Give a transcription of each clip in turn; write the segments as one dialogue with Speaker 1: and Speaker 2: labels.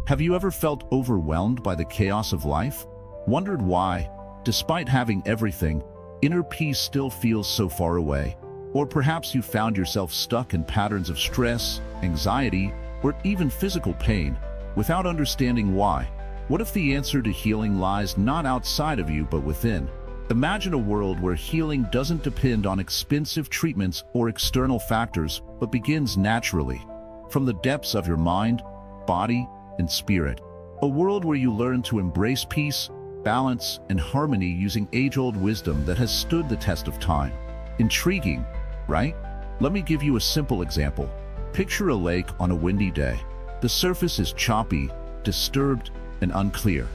Speaker 1: Have you ever felt overwhelmed by the chaos of life? Wondered why, despite having everything, inner peace still feels so far away? Or perhaps you found yourself stuck in patterns of stress, anxiety, or even physical pain, without understanding why. What if the answer to healing lies not outside of you but within? Imagine a world where healing doesn't depend on expensive treatments or external factors, but begins naturally, from the depths of your mind, body, and spirit. A world where you learn to embrace peace, balance, and harmony using age-old wisdom that has stood the test of time. Intriguing, right? Let me give you a simple example. Picture a lake on a windy day. The surface is choppy, disturbed, and unclear.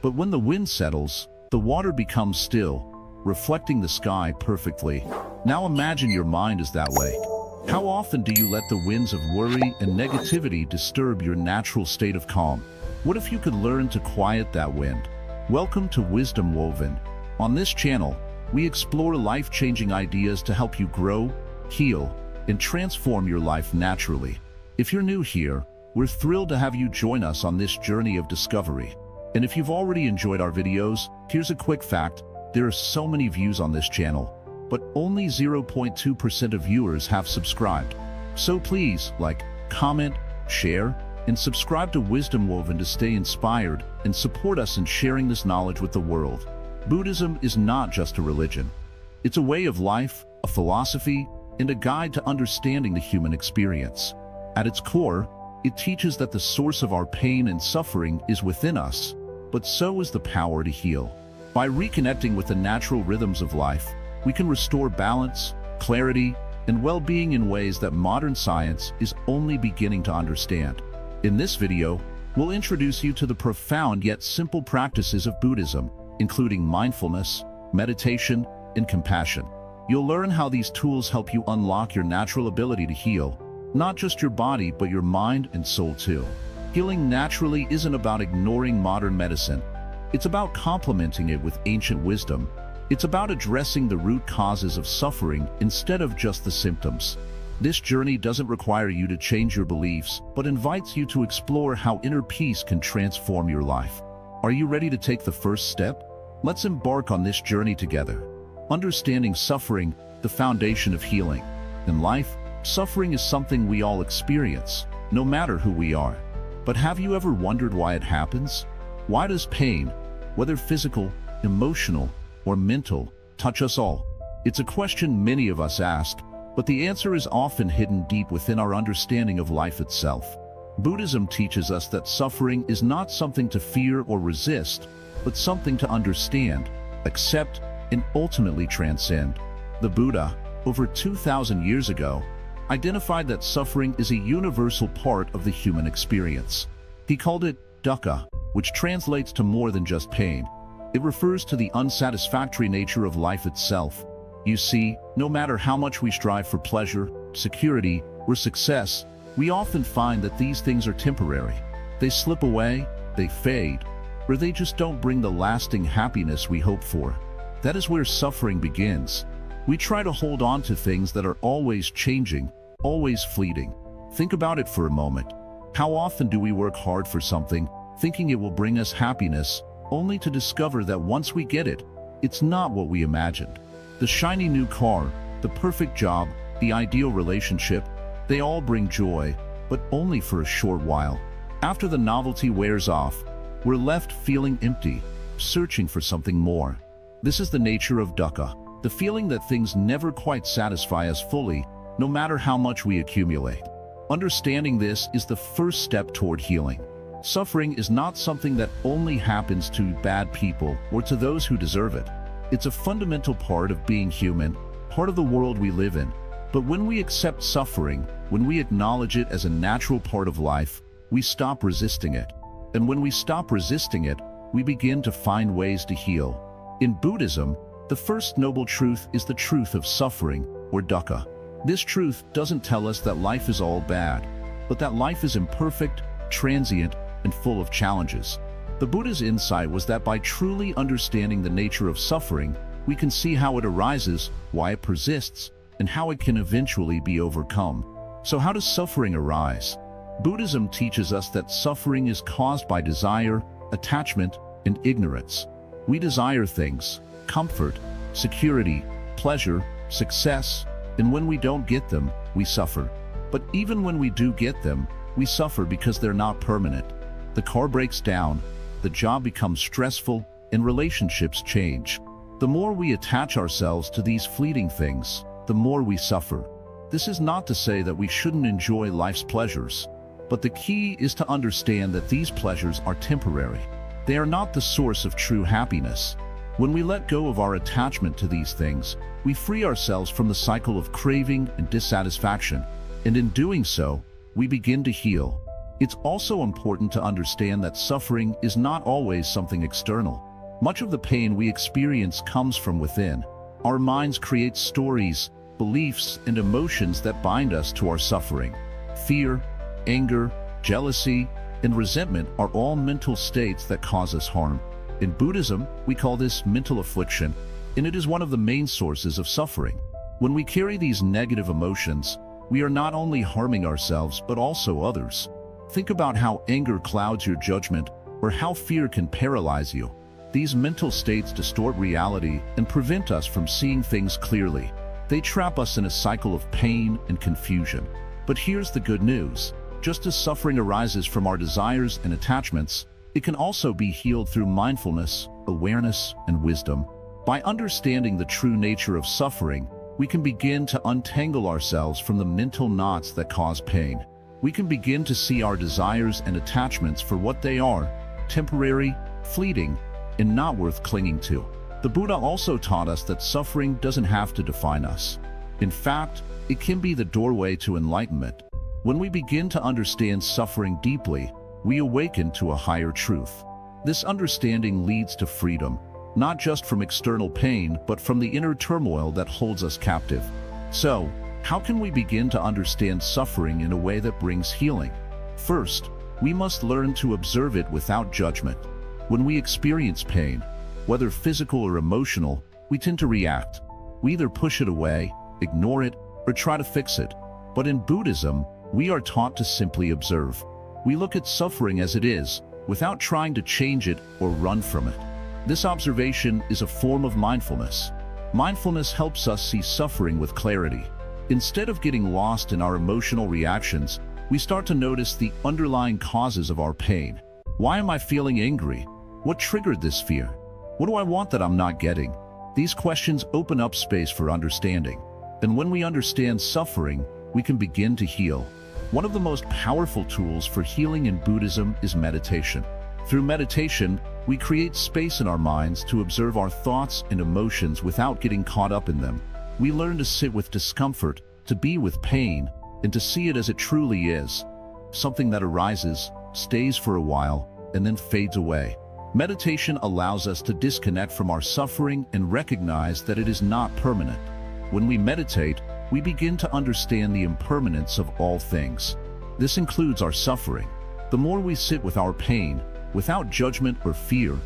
Speaker 1: But when the wind settles, the water becomes still, reflecting the sky perfectly. Now imagine your mind as that lake. How often do you let the winds of worry and negativity disturb your natural state of calm? What if you could learn to quiet that wind? Welcome to Wisdom Woven. On this channel, we explore life-changing ideas to help you grow, heal, and transform your life naturally. If you're new here, we're thrilled to have you join us on this journey of discovery. And if you've already enjoyed our videos, here's a quick fact. There are so many views on this channel, but only 0.2% of viewers have subscribed. So please like, comment, share, and subscribe to Wisdom Woven to stay inspired and support us in sharing this knowledge with the world. Buddhism is not just a religion. It's a way of life, a philosophy, and a guide to understanding the human experience. At its core, it teaches that the source of our pain and suffering is within us, but so is the power to heal. By reconnecting with the natural rhythms of life, we can restore balance, clarity, and well-being in ways that modern science is only beginning to understand. In this video, we'll introduce you to the profound yet simple practices of Buddhism, including mindfulness, meditation, and compassion. You'll learn how these tools help you unlock your natural ability to heal, not just your body, but your mind and soul too. Healing naturally isn't about ignoring modern medicine. It's about complementing it with ancient wisdom. It's about addressing the root causes of suffering instead of just the symptoms. This journey doesn't require you to change your beliefs, but invites you to explore how inner peace can transform your life. Are you ready to take the first step? Let's embark on this journey together. Understanding suffering, the foundation of healing. In life, suffering is something we all experience, no matter who we are. But have you ever wondered why it happens? Why does pain, whether physical, emotional, or mental, touch us all? It's a question many of us ask, but the answer is often hidden deep within our understanding of life itself. Buddhism teaches us that suffering is not something to fear or resist, but something to understand, accept, and ultimately transcend. The Buddha, over 2,000 years ago, identified that suffering is a universal part of the human experience. He called it dukkha, which translates to more than just pain. It refers to the unsatisfactory nature of life itself. You see, no matter how much we strive for pleasure, security, or success, we often find that these things are temporary. They slip away, they fade, or they just don't bring the lasting happiness we hope for. That is where suffering begins. We try to hold on to things that are always changing, always fleeting. Think about it for a moment. How often do we work hard for something, thinking it will bring us happiness, only to discover that once we get it, it's not what we imagined? The shiny new car, the perfect job, the ideal relationship, they all bring joy, but only for a short while. After the novelty wears off, we're left feeling empty, searching for something more. This is the nature of dukkha, the feeling that things never quite satisfy us fully, no matter how much we accumulate. Understanding this is the first step toward healing. Suffering is not something that only happens to bad people or to those who deserve it. It's a fundamental part of being human, part of the world we live in. But when we accept suffering, when we acknowledge it as a natural part of life, we stop resisting it. And when we stop resisting it, we begin to find ways to heal. In Buddhism, the first noble truth is the truth of suffering, or dukkha. This truth doesn't tell us that life is all bad, but that life is imperfect, transient, and full of challenges. The Buddha's insight was that by truly understanding the nature of suffering, we can see how it arises, why it persists, and how it can eventually be overcome. So how does suffering arise? Buddhism teaches us that suffering is caused by desire, attachment, and ignorance. We desire things, comfort, security, pleasure, success, and when we don't get them, we suffer. But even when we do get them, we suffer because they're not permanent. The car breaks down, the job becomes stressful, and relationships change. The more we attach ourselves to these fleeting things, the more we suffer. This is not to say that we shouldn't enjoy life's pleasures, but the key is to understand that these pleasures are temporary. They are not the source of true happiness. When we let go of our attachment to these things, we free ourselves from the cycle of craving and dissatisfaction, and in doing so, we begin to heal. It's also important to understand that suffering is not always something external. Much of the pain we experience comes from within. Our minds create stories, beliefs, and emotions that bind us to our suffering. Fear, anger, jealousy, and resentment are all mental states that cause us harm. In Buddhism, we call this mental affliction, and it is one of the main sources of suffering. When we carry these negative emotions, we are not only harming ourselves but also others. Think about how anger clouds your judgment or how fear can paralyze you. These mental states distort reality and prevent us from seeing things clearly. They trap us in a cycle of pain and confusion. But here's the good news. Just as suffering arises from our desires and attachments, it can also be healed through mindfulness, awareness, and wisdom. By understanding the true nature of suffering, we can begin to untangle ourselves from the mental knots that cause pain. We can begin to see our desires and attachments for what they are, temporary, fleeting, and not worth clinging to. The Buddha also taught us that suffering doesn't have to define us. In fact, it can be the doorway to enlightenment. When we begin to understand suffering deeply, we awaken to a higher truth. This understanding leads to freedom, not just from external pain, but from the inner turmoil that holds us captive. So, how can we begin to understand suffering in a way that brings healing? First, we must learn to observe it without judgment. When we experience pain, whether physical or emotional, we tend to react. We either push it away, ignore it, or try to fix it. But in Buddhism, we are taught to simply observe. We look at suffering as it is, without trying to change it or run from it. This observation is a form of mindfulness. Mindfulness helps us see suffering with clarity. Instead of getting lost in our emotional reactions, we start to notice the underlying causes of our pain. Why am I feeling angry? What triggered this fear? What do I want that I'm not getting? These questions open up space for understanding. And when we understand suffering, we can begin to heal. One of the most powerful tools for healing in Buddhism is meditation. Through meditation, we create space in our minds to observe our thoughts and emotions without getting caught up in them. We learn to sit with discomfort, to be with pain, and to see it as it truly is. Something that arises, stays for a while, and then fades away. Meditation allows us to disconnect from our suffering and recognize that it is not permanent. When we meditate, we begin to understand the impermanence of all things. This includes our suffering. The more we sit with our pain, without judgment or fear,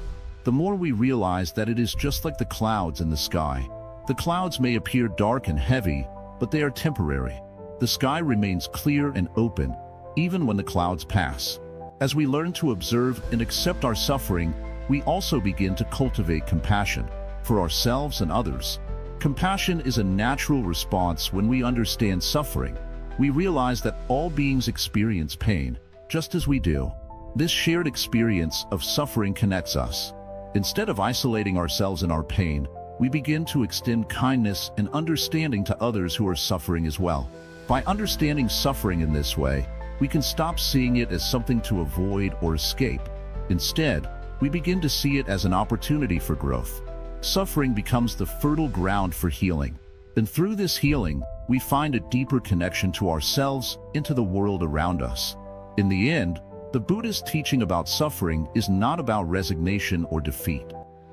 Speaker 1: the more we realize that it is just like the clouds in the sky. The clouds may appear dark and heavy, but they are temporary. The sky remains clear and open, even when the clouds pass. As we learn to observe and accept our suffering, we also begin to cultivate compassion for ourselves and others. Compassion is a natural response when we understand suffering. We realize that all beings experience pain, just as we do. This shared experience of suffering connects us. Instead of isolating ourselves in our pain, we begin to extend kindness and understanding to others who are suffering as well. By understanding suffering in this way, we can stop seeing it as something to avoid or escape. Instead, we begin to see it as an opportunity for growth. Suffering becomes the fertile ground for healing. And through this healing, we find a deeper connection to ourselves and to the world around us. In the end, the Buddhist teaching about suffering is not about resignation or defeat.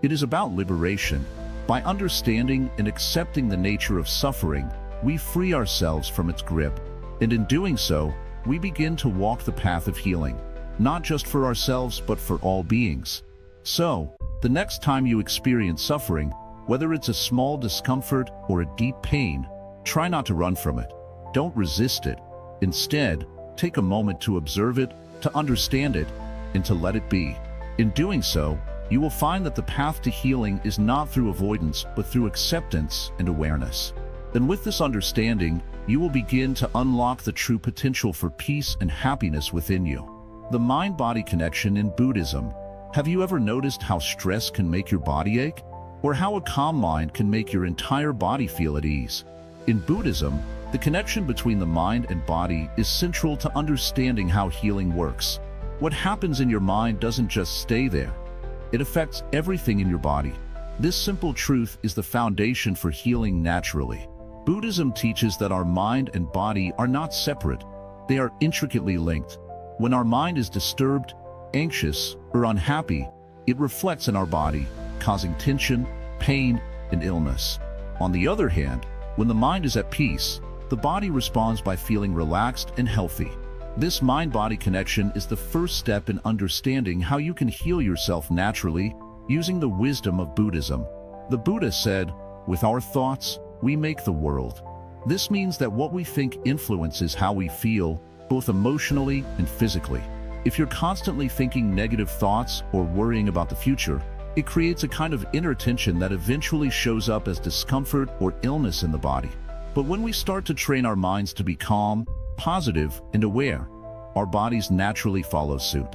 Speaker 1: It is about liberation. By understanding and accepting the nature of suffering, we free ourselves from its grip. And in doing so, we begin to walk the path of healing, not just for ourselves but for all beings. So, the next time you experience suffering, whether it's a small discomfort or a deep pain, try not to run from it. Don't resist it. Instead, take a moment to observe it, to understand it, and to let it be. In doing so, you will find that the path to healing is not through avoidance, but through acceptance and awareness. Then with this understanding, you will begin to unlock the true potential for peace and happiness within you. The mind-body connection in Buddhism. Have you ever noticed how stress can make your body ache? Or how a calm mind can make your entire body feel at ease? In Buddhism, the connection between the mind and body is central to understanding how healing works. What happens in your mind doesn't just stay there. It affects everything in your body. This simple truth is the foundation for healing naturally. Buddhism teaches that our mind and body are not separate. They are intricately linked. When our mind is disturbed, anxious, or unhappy, it reflects in our body, causing tension, pain, and illness. On the other hand, when the mind is at peace, the body responds by feeling relaxed and healthy. This mind-body connection is the first step in understanding how you can heal yourself naturally using the wisdom of Buddhism. The Buddha said, "With our thoughts, we make the world." This means that what we think influences how we feel, both emotionally and physically. If you're constantly thinking negative thoughts or worrying about the future, it creates a kind of inner tension that eventually shows up as discomfort or illness in the body. But when we start to train our minds to be calm, positive, and aware, our bodies naturally follow suit.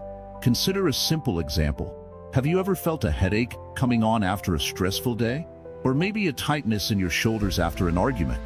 Speaker 1: Consider a simple example. Have you ever felt a headache coming on after a stressful day? Or maybe a tightness in your shoulders after an argument?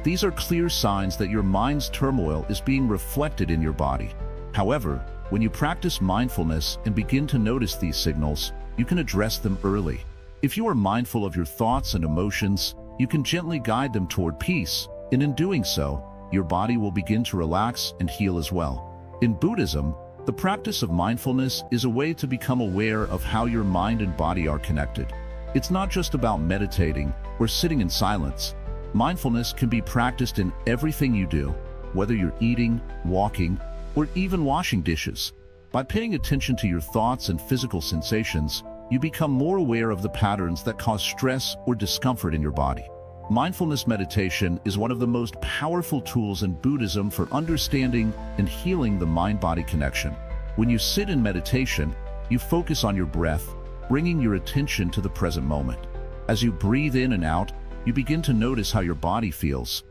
Speaker 1: These are clear signs that your mind's turmoil is being reflected in your body. However, when you practice mindfulness and begin to notice these signals, you can address them early. If you are mindful of your thoughts and emotions, you can gently guide them toward peace, and in doing so, your body will begin to relax and heal as well. In Buddhism, the practice of mindfulness is a way to become aware of how your mind and body are connected. It's not just about meditating or sitting in silence. Mindfulness can be practiced in everything you do, whether you're eating, walking, or even washing dishes. By paying attention to your thoughts and physical sensations, you become more aware of the patterns that cause stress or discomfort in your body. Mindfulness meditation is one of the most powerful tools in Buddhism for understanding and healing the mind-body connection. When you sit in meditation, you focus on your breath, bringing your attention to the present moment. As you breathe in and out, you begin to notice how your body feels,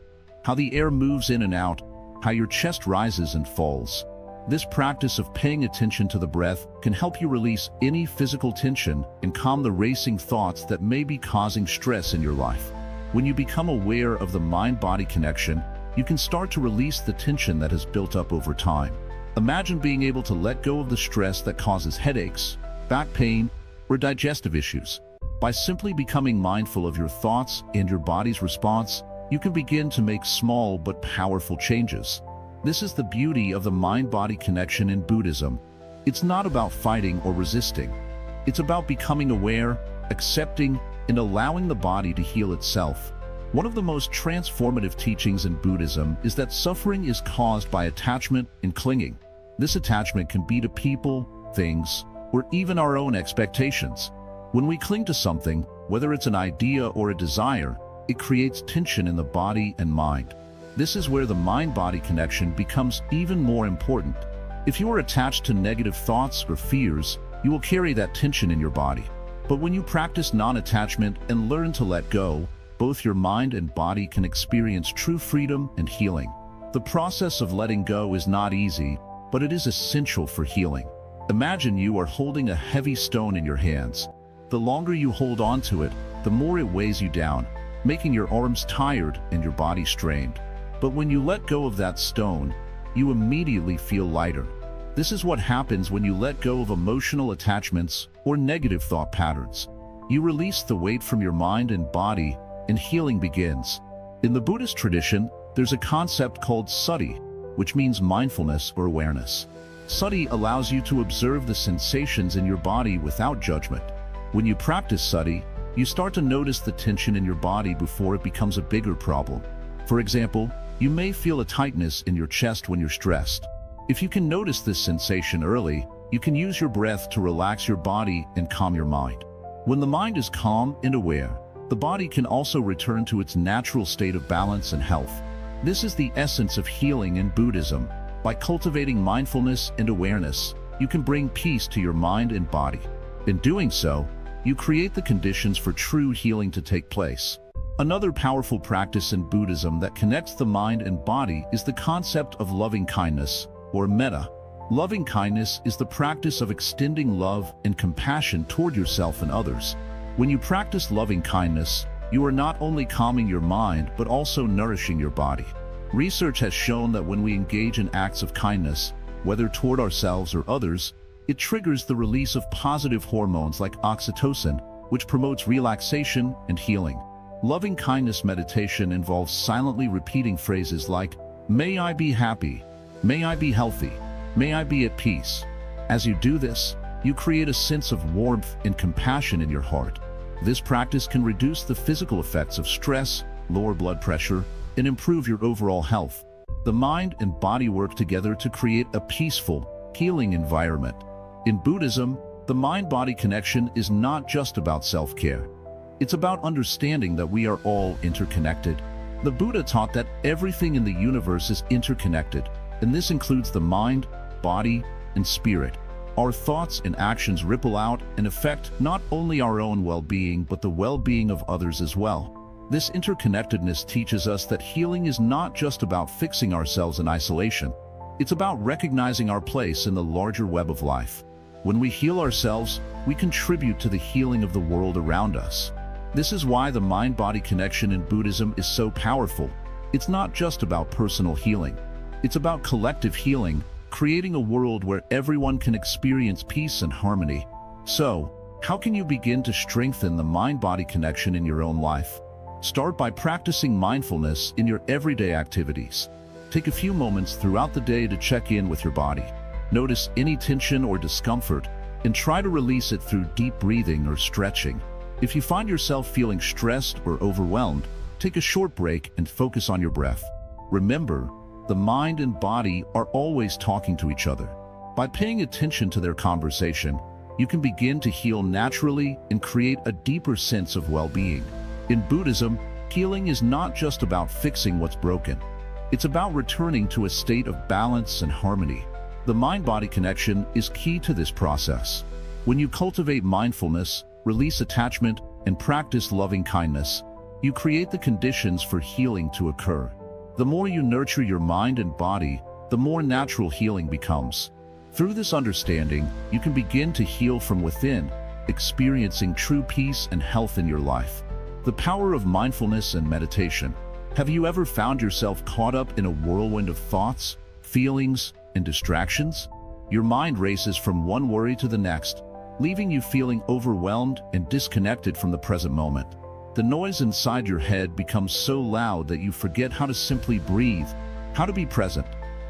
Speaker 1: how the air moves in and out, how your chest rises and falls. This practice of paying attention to the breath can help you release any physical tension and calm the racing thoughts that may be causing stress in your life. When you become aware of the mind-body connection, you can start to release the tension that has built up over time. Imagine being able to let go of the stress that causes headaches, back pain, or digestive issues. By simply becoming mindful of your thoughts and your body's response, you can begin to make small but powerful changes. This is the beauty of the mind-body connection in Buddhism. It's not about fighting or resisting. It's about becoming aware, accepting, and allowing the body to heal itself. One of the most transformative teachings in Buddhism is that suffering is caused by attachment and clinging. This attachment can be to people, things, or even our own expectations. When we cling to something, whether it's an idea or a desire, it creates tension in the body and mind. This is where the mind-body connection becomes even more important. If you are attached to negative thoughts or fears, you will carry that tension in your body. But when you practice non-attachment and learn to let go, both your mind and body can experience true freedom and healing. The process of letting go is not easy, but it is essential for healing. Imagine you are holding a heavy stone in your hands. The longer you hold on to it, the more it weighs you down, making your arms tired and your body strained. But when you let go of that stone, you immediately feel lighter. This is what happens when you let go of emotional attachments or negative thought patterns. You release the weight from your mind and body, and healing begins. In the Buddhist tradition, there's a concept called sati, which means mindfulness or awareness. Sati allows you to observe the sensations in your body without judgment. When you practice sati, you start to notice the tension in your body before it becomes a bigger problem. For example, you may feel a tightness in your chest when you're stressed. If you can notice this sensation early, you can use your breath to relax your body and calm your mind. When the mind is calm and aware, the body can also return to its natural state of balance and health. This is the essence of healing in Buddhism. By cultivating mindfulness and awareness, you can bring peace to your mind and body. In doing so, you create the conditions for true healing to take place. Another powerful practice in Buddhism that connects the mind and body is the concept of loving kindness, or metta. Loving kindness is the practice of extending love and compassion toward yourself and others. When you practice loving kindness, you are not only calming your mind but also nourishing your body. Research has shown that when we engage in acts of kindness, whether toward ourselves or others, it triggers the release of positive hormones like oxytocin, which promotes relaxation and healing. Loving kindness meditation involves silently repeating phrases like, "May I be happy," "May I be healthy," "May I be at peace." As you do this, you create a sense of warmth and compassion in your heart. This practice can reduce the physical effects of stress, lower blood pressure, and improve your overall health. The mind and body work together to create a peaceful, healing environment. In Buddhism, the mind-body connection is not just about self-care. It's about understanding that we are all interconnected. The Buddha taught that everything in the universe is interconnected, and this includes the mind, body, and spirit. Our thoughts and actions ripple out and affect not only our own well-being but the well-being of others as well. This interconnectedness teaches us that healing is not just about fixing ourselves in isolation. It's about recognizing our place in the larger web of life. When we heal ourselves, we contribute to the healing of the world around us. This is why the mind-body connection in Buddhism is so powerful. It's not just about personal healing. It's about collective healing, creating a world where everyone can experience peace and harmony. So, how can you begin to strengthen the mind-body connection in your own life? Start by practicing mindfulness in your everyday activities. Take a few moments throughout the day to check in with your body. Notice any tension or discomfort and try to release it through deep breathing or stretching. If you find yourself feeling stressed or overwhelmed, take a short break and focus on your breath. Remember, the mind and body are always talking to each other. By paying attention to their conversation, you can begin to heal naturally and create a deeper sense of well-being. In Buddhism, healing is not just about fixing what's broken. It's about returning to a state of balance and harmony. The mind-body connection is key to this process. When you cultivate mindfulness, release attachment, and practice loving kindness, you create the conditions for healing to occur. The more you nurture your mind and body, the more natural healing becomes. Through this understanding, you can begin to heal from within, experiencing true peace and health in your life. The power of mindfulness and meditation. Have you ever found yourself caught up in a whirlwind of thoughts, feelings, and distractions? Your mind races from one worry to the next, leaving you feeling overwhelmed and disconnected from the present moment. The noise inside your head becomes so loud that you forget how to simply breathe, how to be present.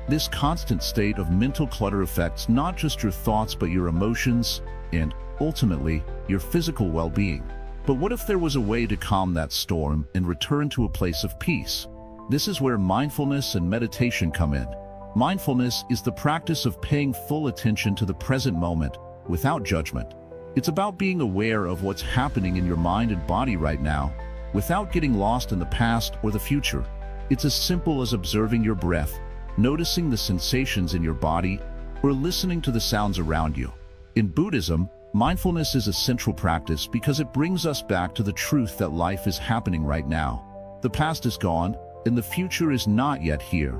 Speaker 1: This constant state of mental clutter affects not just your thoughts but your emotions and, ultimately, your physical well-being. But what if there was a way to calm that storm and return to a place of peace? This is where mindfulness and meditation come in. Mindfulness is the practice of paying full attention to the present moment without judgment. It's about being aware of what's happening in your mind and body right now, without getting lost in the past or the future. It's as simple as observing your breath, noticing the sensations in your body, or listening to the sounds around you. In Buddhism, mindfulness is a central practice because it brings us back to the truth that life is happening right now. The past is gone, and the future is not yet here.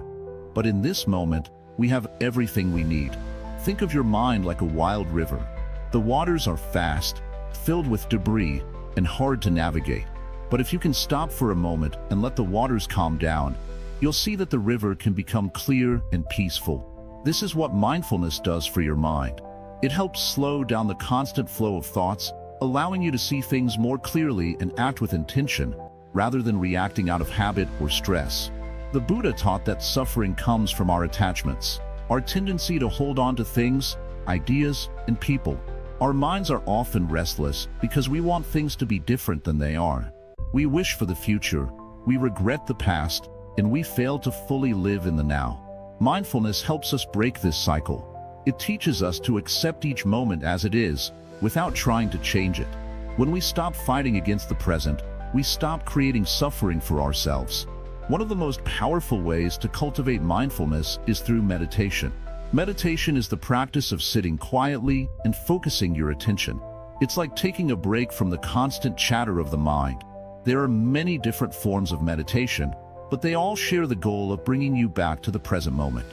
Speaker 1: But in this moment, we have everything we need. Think of your mind like a wild river. The waters are fast, filled with debris, and hard to navigate. But if you can stop for a moment and let the waters calm down, you'll see that the river can become clear and peaceful. This is what mindfulness does for your mind. It helps slow down the constant flow of thoughts, allowing you to see things more clearly and act with intention, rather than reacting out of habit or stress. The Buddha taught that suffering comes from our attachments, our tendency to hold on to things, ideas, and people. Our minds are often restless because we want things to be different than they are. We wish for the future, we regret the past, and we fail to fully live in the now. Mindfulness helps us break this cycle. It teaches us to accept each moment as it is, without trying to change it. When we stop fighting against the present, we stop creating suffering for ourselves. One of the most powerful ways to cultivate mindfulness is through meditation. Meditation is the practice of sitting quietly and focusing your attention. It's like taking a break from the constant chatter of the mind. There are many different forms of meditation, but they all share the goal of bringing you back to the present moment.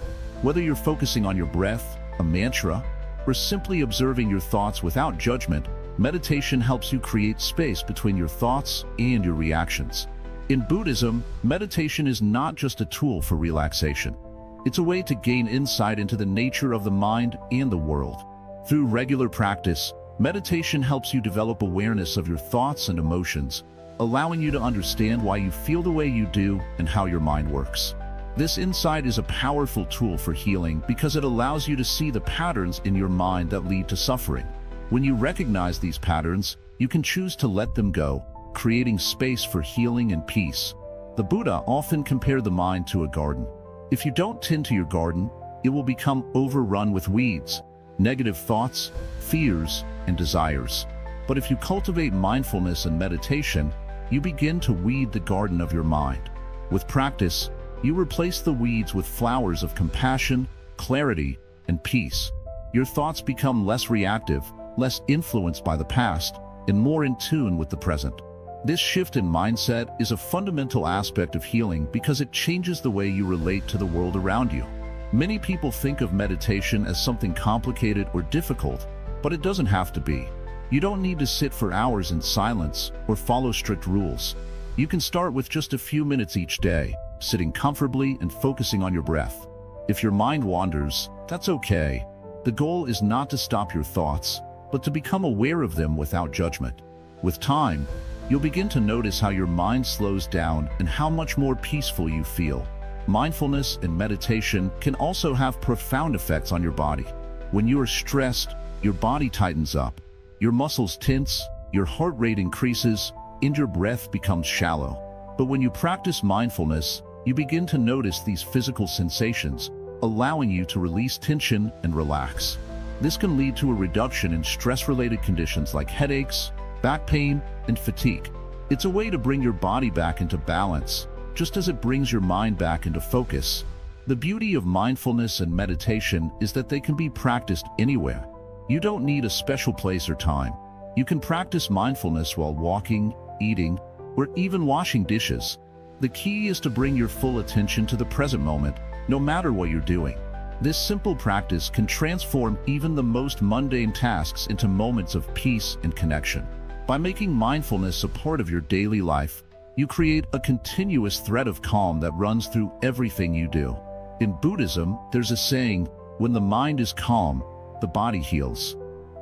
Speaker 1: Whether you're focusing on your breath, a mantra, or simply observing your thoughts without judgment, meditation helps you create space between your thoughts and your reactions. In Buddhism, meditation is not just a tool for relaxation. It's a way to gain insight into the nature of the mind and the world. Through regular practice, meditation helps you develop awareness of your thoughts and emotions, allowing you to understand why you feel the way you do and how your mind works. This insight is a powerful tool for healing because it allows you to see the patterns in your mind that lead to suffering. When you recognize these patterns, you can choose to let them go, creating space for healing and peace. The Buddha often compared the mind to a garden. If you don't tend to your garden, it will become overrun with weeds, negative thoughts, fears, and desires. But if you cultivate mindfulness and meditation, you begin to weed the garden of your mind. With practice, you replace the weeds with flowers of compassion, clarity, and peace. Your thoughts become less reactive, less influenced by the past, and more in tune with the present. This shift in mindset is a fundamental aspect of healing because it changes the way you relate to the world around you. Many people think of meditation as something complicated or difficult, but it doesn't have to be. You don't need to sit for hours in silence or follow strict rules. You can start with just a few minutes each day, sitting comfortably and focusing on your breath. If your mind wanders, that's okay. The goal is not to stop your thoughts, but to become aware of them without judgment. With time, you'll begin to notice how your mind slows down and how much more peaceful you feel. Mindfulness and meditation can also have profound effects on your body. When you are stressed, your body tightens up, your muscles tense, your heart rate increases, and your breath becomes shallow. But when you practice mindfulness, you begin to notice these physical sensations, allowing you to release tension and relax. This can lead to a reduction in stress-related conditions like headaches, back pain, and fatigue. It's a way to bring your body back into balance, just as it brings your mind back into focus. The beauty of mindfulness and meditation is that they can be practiced anywhere. You don't need a special place or time. You can practice mindfulness while walking, eating, or even washing dishes. The key is to bring your full attention to the present moment, no matter what you're doing. This simple practice can transform even the most mundane tasks into moments of peace and connection. By making mindfulness a part of your daily life, you create a continuous thread of calm that runs through everything you do. In Buddhism, there's a saying, when the mind is calm, the body heals.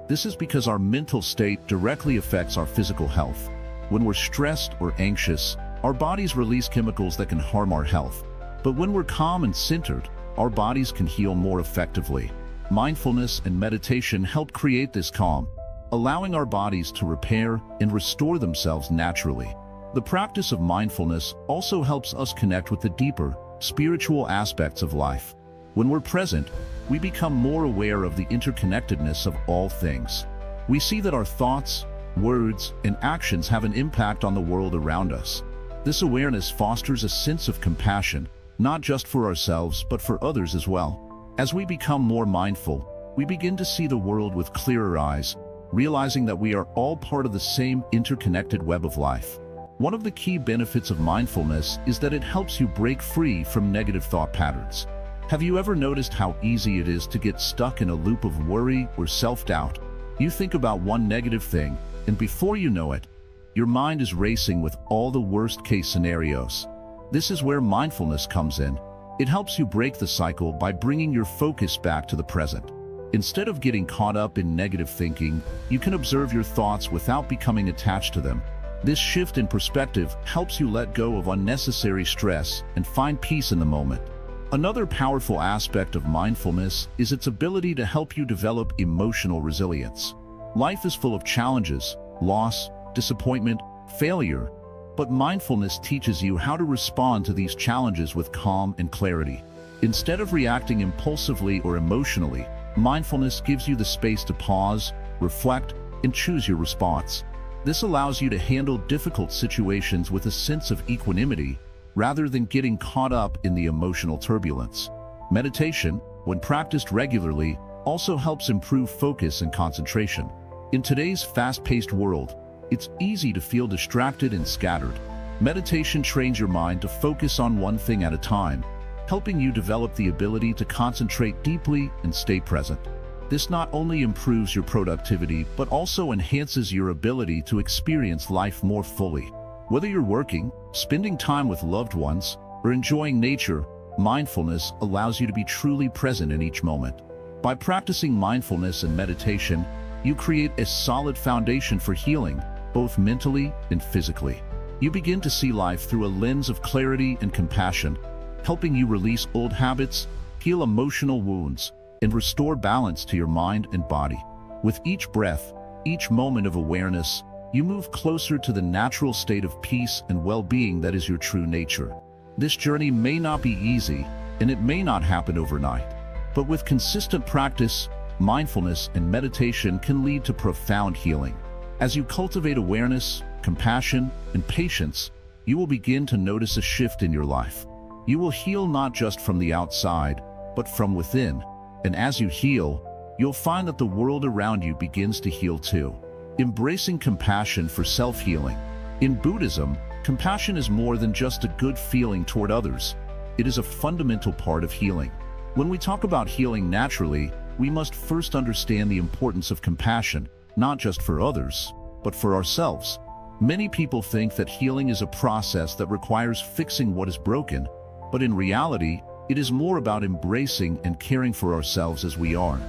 Speaker 1: This is because our mental state directly affects our physical health. When we're stressed or anxious, our bodies release chemicals that can harm our health. But when we're calm and centered, our bodies can heal more effectively. Mindfulness and meditation help create this calm, allowing our bodies to repair and restore themselves naturally. The practice of mindfulness also helps us connect with the deeper, spiritual aspects of life. When we're present, we become more aware of the interconnectedness of all things. We see that our thoughts, words, and actions have an impact on the world around us. This awareness fosters a sense of compassion, not just for ourselves, but for others as well. As we become more mindful, we begin to see the world with clearer eyes, realizing that we are all part of the same interconnected web of life. One of the key benefits of mindfulness is that it helps you break free from negative thought patterns. Have you ever noticed how easy it is to get stuck in a loop of worry or self-doubt? You think about one negative thing, and before you know it, your mind is racing with all the worst-case scenarios. This is where mindfulness comes in. It helps you break the cycle by bringing your focus back to the present. Instead of getting caught up in negative thinking, you can observe your thoughts without becoming attached to them. This shift in perspective helps you let go of unnecessary stress and find peace in the moment. Another powerful aspect of mindfulness is its ability to help you develop emotional resilience. Life is full of challenges, loss, disappointment, failure, but mindfulness teaches you how to respond to these challenges with calm and clarity. Instead of reacting impulsively or emotionally, mindfulness gives you the space to pause, reflect, and choose your response. This allows you to handle difficult situations with a sense of equanimity, rather than getting caught up in the emotional turbulence. Meditation, when practiced regularly, also helps improve focus and concentration. In today's fast-paced world, it's easy to feel distracted and scattered. Meditation trains your mind to focus on one thing at a time, helping you develop the ability to concentrate deeply and stay present. This not only improves your productivity, but also enhances your ability to experience life more fully. Whether you're working, spending time with loved ones, or enjoying nature, mindfulness allows you to be truly present in each moment. By practicing mindfulness and meditation, you create a solid foundation for healing, both mentally and physically. You begin to see life through a lens of clarity and compassion, helping you release old habits, heal emotional wounds, and restore balance to your mind and body. With each breath, each moment of awareness, you move closer to the natural state of peace and well-being that is your true nature. This journey may not be easy, and it may not happen overnight, but with consistent practice, mindfulness and meditation can lead to profound healing. As you cultivate awareness, compassion, and patience, you will begin to notice a shift in your life. You will heal not just from the outside, but from within. And as you heal, you'll find that the world around you begins to heal too. Embracing compassion for self-healing. In Buddhism, compassion is more than just a good feeling toward others. It is a fundamental part of healing. When we talk about healing naturally, we must first understand the importance of compassion, not just for others, but for ourselves. Many people think that healing is a process that requires fixing what is broken, but in reality, it is more about embracing and caring for ourselves as we are.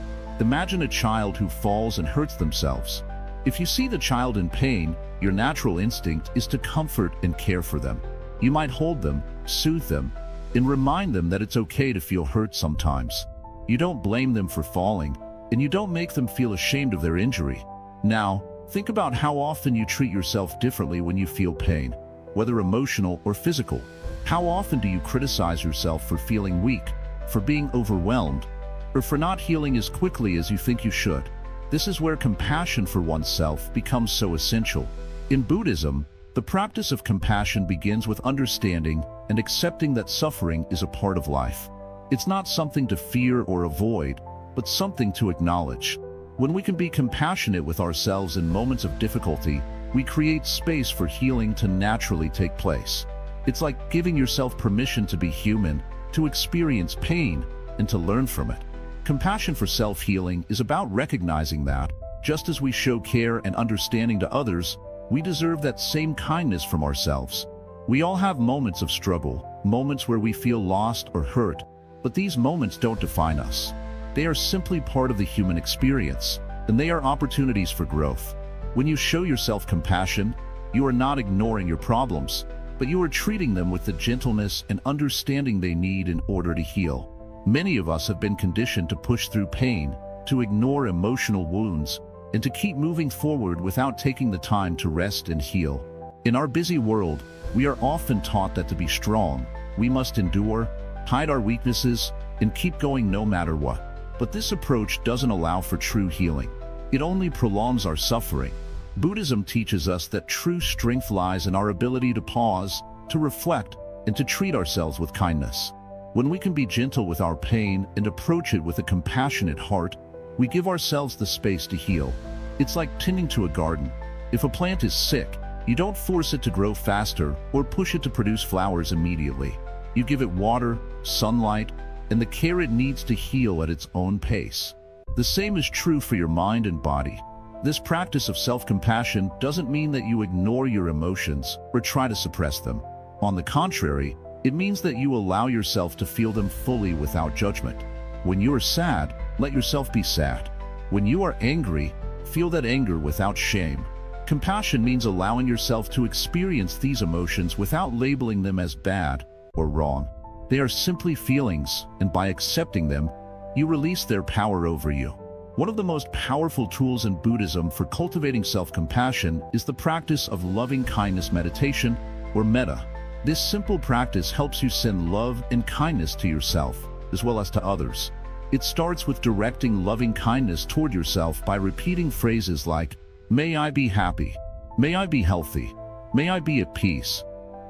Speaker 1: Imagine a child who falls and hurts themselves. If you see the child in pain, your natural instinct is to comfort and care for them. You might hold them, soothe them, and remind them that it's okay to feel hurt sometimes. You don't blame them for falling, and you don't make them feel ashamed of their injury. Now, think about how often you treat yourself differently when you feel pain, whether emotional or physical. How often do you criticize yourself for feeling weak, for being overwhelmed, or for not healing as quickly as you think you should? This is where compassion for oneself becomes so essential. In Buddhism, the practice of compassion begins with understanding and accepting that suffering is a part of life. It's not something to fear or avoid, but something to acknowledge. When we can be compassionate with ourselves in moments of difficulty, we create space for healing to naturally take place. It's like giving yourself permission to be human, to experience pain, and to learn from it. Compassion for self-healing is about recognizing that, just as we show care and understanding to others, we deserve that same kindness from ourselves. We all have moments of struggle, moments where we feel lost or hurt, but these moments don't define us. They are simply part of the human experience, and they are opportunities for growth. When you show yourself compassion, you are not ignoring your problems, but you are treating them with the gentleness and understanding they need in order to heal. Many of us have been conditioned to push through pain, to ignore emotional wounds, and to keep moving forward without taking the time to rest and heal. In our busy world, we are often taught that to be strong, we must endure, hide our weaknesses, and keep going no matter what. But this approach doesn't allow for true healing. It only prolongs our suffering. Buddhism teaches us that true strength lies in our ability to pause, to reflect, and to treat ourselves with kindness. When we can be gentle with our pain and approach it with a compassionate heart, we give ourselves the space to heal. It's like tending to a garden. If a plant is sick, you don't force it to grow faster or push it to produce flowers immediately. You give it water, sunlight, and the care it needs to heal at its own pace. The same is true for your mind and body. This practice of self-compassion doesn't mean that you ignore your emotions or try to suppress them. On the contrary, it means that you allow yourself to feel them fully without judgment. When you are sad, let yourself be sad. When you are angry, feel that anger without shame. Compassion means allowing yourself to experience these emotions without labeling them as bad or wrong. They are simply feelings, and by accepting them, you release their power over you. One of the most powerful tools in Buddhism for cultivating self-compassion is the practice of loving-kindness meditation, or metta. This simple practice helps you send love and kindness to yourself, as well as to others. It starts with directing loving kindness toward yourself by repeating phrases like, "May I be happy," "May I be healthy," "May I be at peace."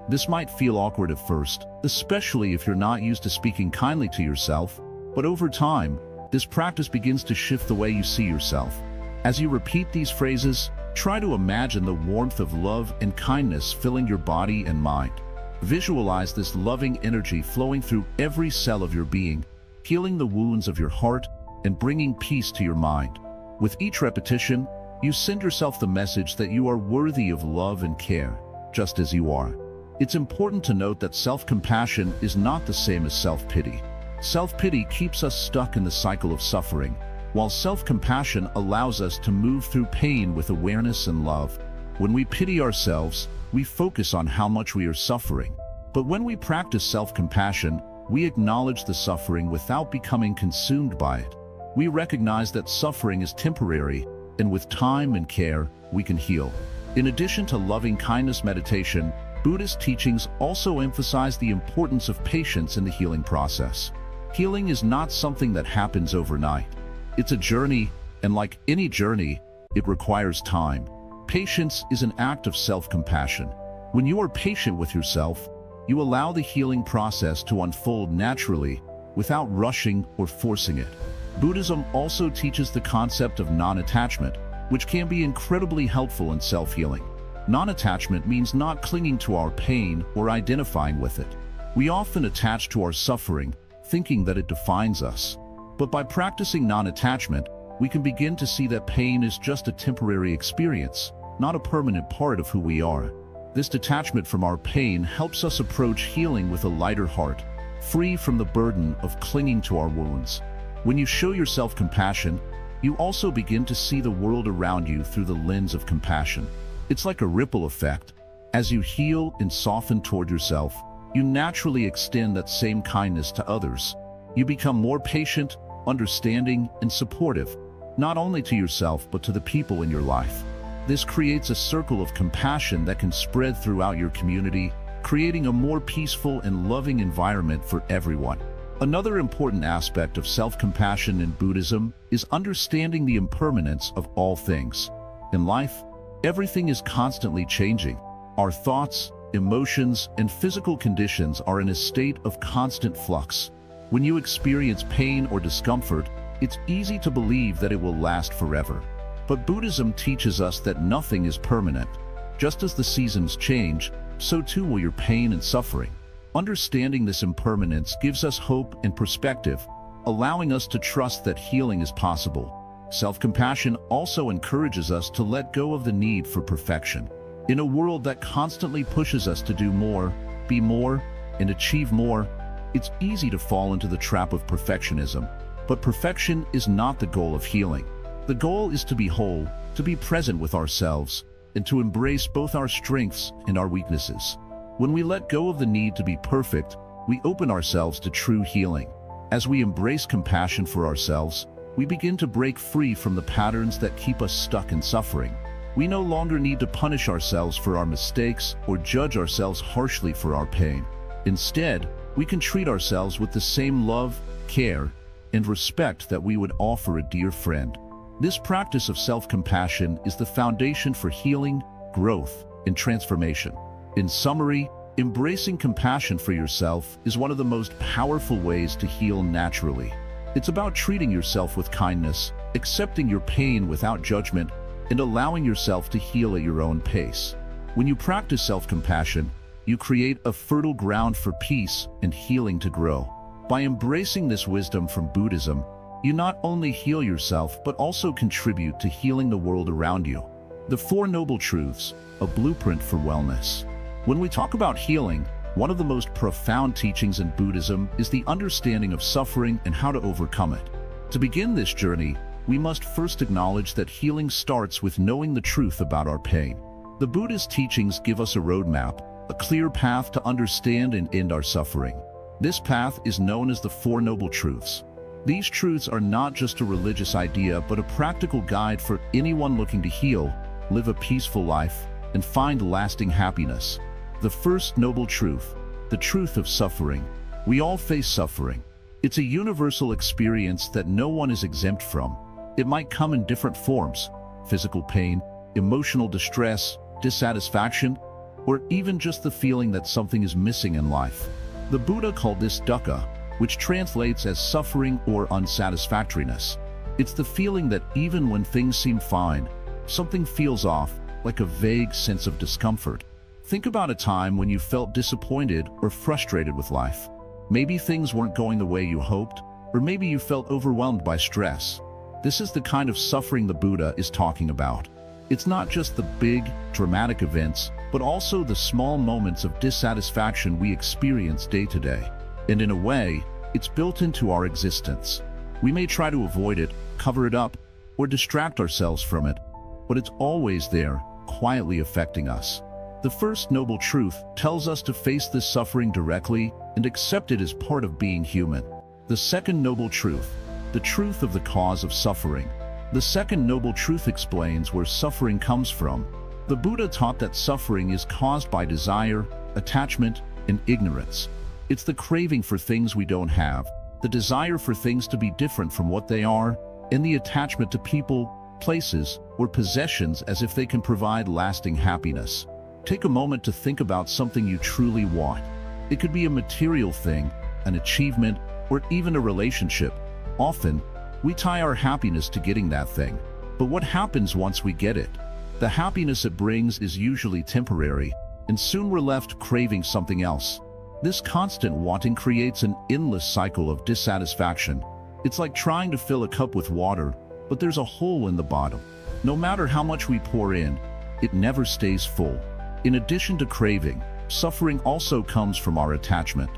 Speaker 1: This might feel awkward at first, especially if you're not used to speaking kindly to yourself, but over time, this practice begins to shift the way you see yourself. As you repeat these phrases, try to imagine the warmth of love and kindness filling your body and mind. Visualize this loving energy flowing through every cell of your being, healing the wounds of your heart and bringing peace to your mind. With each repetition, you send yourself the message that you are worthy of love and care, just as you are. It's important to note that self-compassion is not the same as self-pity. Self-pity keeps us stuck in the cycle of suffering, while self-compassion allows us to move through pain with awareness and love. When we pity ourselves, we focus on how much we are suffering. But when we practice self-compassion, we acknowledge the suffering without becoming consumed by it. We recognize that suffering is temporary, and with time and care, we can heal. In addition to loving kindness meditation, Buddhist teachings also emphasize the importance of patience in the healing process. Healing is not something that happens overnight. It's a journey, and like any journey, it requires time. Patience is an act of self-compassion. When you are patient with yourself, you allow the healing process to unfold naturally without rushing or forcing it. Buddhism also teaches the concept of non-attachment, which can be incredibly helpful in self-healing. Non-attachment means not clinging to our pain or identifying with it. We often attach to our suffering, thinking that it defines us. But by practicing non-attachment, we can begin to see that pain is just a temporary experience, not a permanent part of who we are. This detachment from our pain helps us approach healing with a lighter heart, free from the burden of clinging to our wounds. When you show yourself compassion, you also begin to see the world around you through the lens of compassion. It's like a ripple effect. As you heal and soften toward yourself, you naturally extend that same kindness to others. You become more patient, understanding, and supportive, not only to yourself but to the people in your life. This creates a circle of compassion that can spread throughout your community, creating a more peaceful and loving environment for everyone. Another important aspect of self-compassion in Buddhism is understanding the impermanence of all things. In life, everything is constantly changing. Our thoughts, emotions, and physical conditions are in a state of constant flux. When you experience pain or discomfort, it's easy to believe that it will last forever. But Buddhism teaches us that nothing is permanent. Just as the seasons change, so too will your pain and suffering. Understanding this impermanence gives us hope and perspective, allowing us to trust that healing is possible. Self-compassion also encourages us to let go of the need for perfection. In a world that constantly pushes us to do more, be more, and achieve more, it's easy to fall into the trap of perfectionism. But perfection is not the goal of healing. The goal is to be whole, to be present with ourselves, and to embrace both our strengths and our weaknesses. When we let go of the need to be perfect, we open ourselves to true healing. As we embrace compassion for ourselves, we begin to break free from the patterns that keep us stuck in suffering. We no longer need to punish ourselves for our mistakes or judge ourselves harshly for our pain. Instead, we can treat ourselves with the same love, care, and respect that we would offer a dear friend. This practice of self-compassion is the foundation for healing, growth, and transformation. In summary, embracing compassion for yourself is one of the most powerful ways to heal naturally. It's about treating yourself with kindness, accepting your pain without judgment, and allowing yourself to heal at your own pace. When you practice self-compassion, you create a fertile ground for peace and healing to grow. By embracing this wisdom from Buddhism, you not only heal yourself but also contribute to healing the world around you. The Four Noble Truths, a blueprint for wellness. When we talk about healing, one of the most profound teachings in Buddhism is the understanding of suffering and how to overcome it. To begin this journey, we must first acknowledge that healing starts with knowing the truth about our pain. The Buddhist teachings give us a roadmap, a clear path to understand and end our suffering. This path is known as the Four Noble Truths. These truths are not just a religious idea but a practical guide for anyone looking to heal, live a peaceful life, and find lasting happiness. The first noble truth, the truth of suffering. We all face suffering. It's a universal experience that no one is exempt from. It might come in different forms: physical pain, emotional distress, dissatisfaction, or even just the feeling that something is missing in life. The Buddha called this dukkha, which translates as suffering or unsatisfactoriness. It's the feeling that even when things seem fine, something feels off, like a vague sense of discomfort. Think about a time when you felt disappointed or frustrated with life. Maybe things weren't going the way you hoped, or maybe you felt overwhelmed by stress. This is the kind of suffering the Buddha is talking about. It's not just the big, dramatic events, but also the small moments of dissatisfaction we experience day to day. And in a way, it's built into our existence. We may try to avoid it, cover it up, or distract ourselves from it, but it's always there, quietly affecting us. The first noble truth tells us to face this suffering directly and accept it as part of being human. The second noble truth, the truth of the cause of suffering. The second noble truth explains where suffering comes from. The Buddha taught that suffering is caused by desire, attachment, and ignorance. It's the craving for things we don't have, the desire for things to be different from what they are, and the attachment to people, places, or possessions as if they can provide lasting happiness. Take a moment to think about something you truly want. It could be a material thing, an achievement, or even a relationship. Often, we tie our happiness to getting that thing. But what happens once we get it? The happiness it brings is usually temporary, and soon we're left craving something else. This constant wanting creates an endless cycle of dissatisfaction. It's like trying to fill a cup with water, but there's a hole in the bottom. No matter how much we pour in, it never stays full. In addition to craving, suffering also comes from our attachment.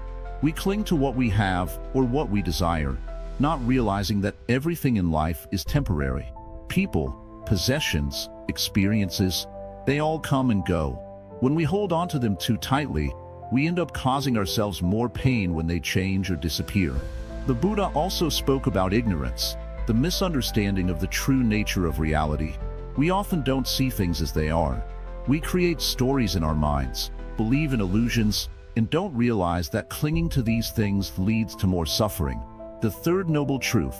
Speaker 1: We cling to what we have or what we desire, not realizing that everything in life is temporary. People, possessions, experiences, they all come and go. When we hold on to them too tightly, we end up causing ourselves more pain when they change or disappear. The Buddha also spoke about ignorance, the misunderstanding of the true nature of reality. We often don't see things as they are. We create stories in our minds, believe in illusions, and don't realize that clinging to these things leads to more suffering. The third noble truth,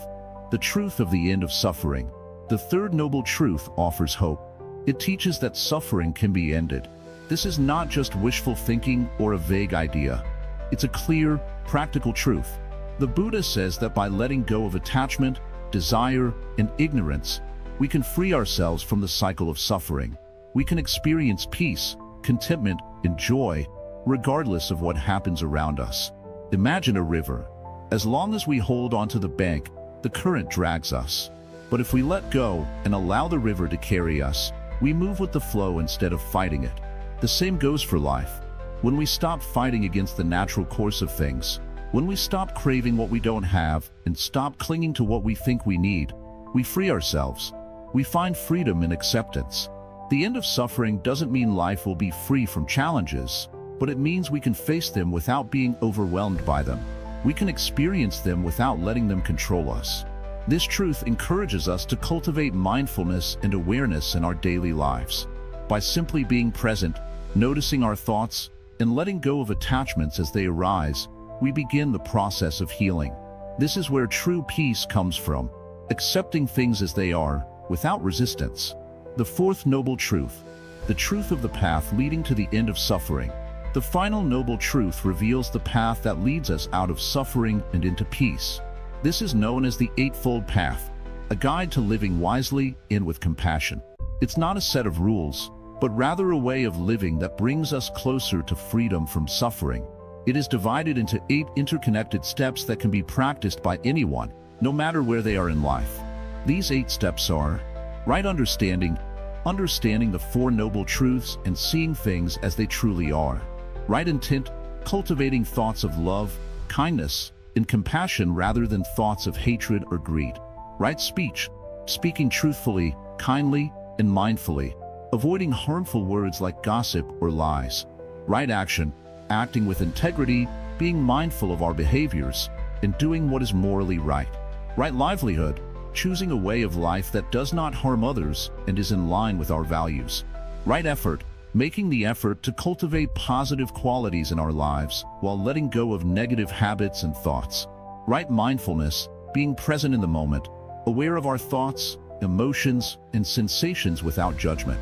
Speaker 1: the truth of the end of suffering. The third noble truth offers hope. It teaches that suffering can be ended. This is not just wishful thinking or a vague idea. It's a clear, practical truth. The Buddha says that by letting go of attachment, desire, and ignorance, we can free ourselves from the cycle of suffering. We can experience peace, contentment, and joy, regardless of what happens around us. Imagine a river. As long as we hold onto the bank, the current drags us. But if we let go and allow the river to carry us, we move with the flow instead of fighting it. The same goes for life. When we stop fighting against the natural course of things, when we stop craving what we don't have and stop clinging to what we think we need, we free ourselves. We find freedom in acceptance. The end of suffering doesn't mean life will be free from challenges, but it means we can face them without being overwhelmed by them. We can experience them without letting them control us. This truth encourages us to cultivate mindfulness and awareness in our daily lives. By simply being present, noticing our thoughts, and letting go of attachments as they arise, we begin the process of healing. This is where true peace comes from, accepting things as they are, without resistance. The fourth noble truth, the truth of the path leading to the end of suffering. The final noble truth reveals the path that leads us out of suffering and into peace. This is known as the Eightfold Path, a guide to living wisely and with compassion. It's not a set of rules, but rather a way of living that brings us closer to freedom from suffering. It is divided into 8 interconnected steps that can be practiced by anyone, no matter where they are in life. These 8 steps are: right understanding, understanding the 4 noble truths and seeing things as they truly are. Right intent, cultivating thoughts of love, kindness, and compassion rather than thoughts of hatred or greed. Right speech, speaking truthfully, kindly, and mindfully, avoiding harmful words like gossip or lies. Right action, acting with integrity, being mindful of our behaviors, and doing what is morally right. Right livelihood, choosing a way of life that does not harm others and is in line with our values. Right effort, making the effort to cultivate positive qualities in our lives while letting go of negative habits and thoughts. Right mindfulness, being present in the moment, aware of our thoughts, emotions, and sensations without judgment.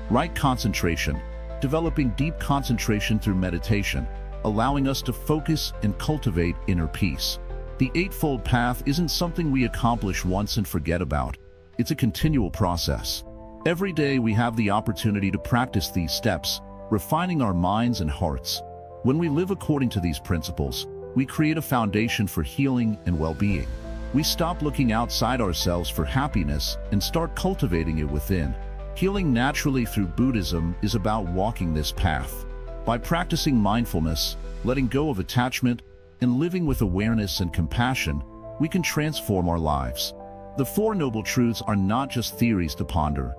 Speaker 1: Right concentration, developing deep concentration through meditation, allowing us to focus and cultivate inner peace. The Eightfold Path isn't something we accomplish once and forget about. It's a continual process. Every day we have the opportunity to practice these steps, refining our minds and hearts. When we live according to these principles, we create a foundation for healing and well-being. We stop looking outside ourselves for happiness and start cultivating it within. Healing naturally through Buddhism is about walking this path. By practicing mindfulness, letting go of attachment, and living with awareness and compassion, we can transform our lives. The Four Noble Truths are not just theories to ponder.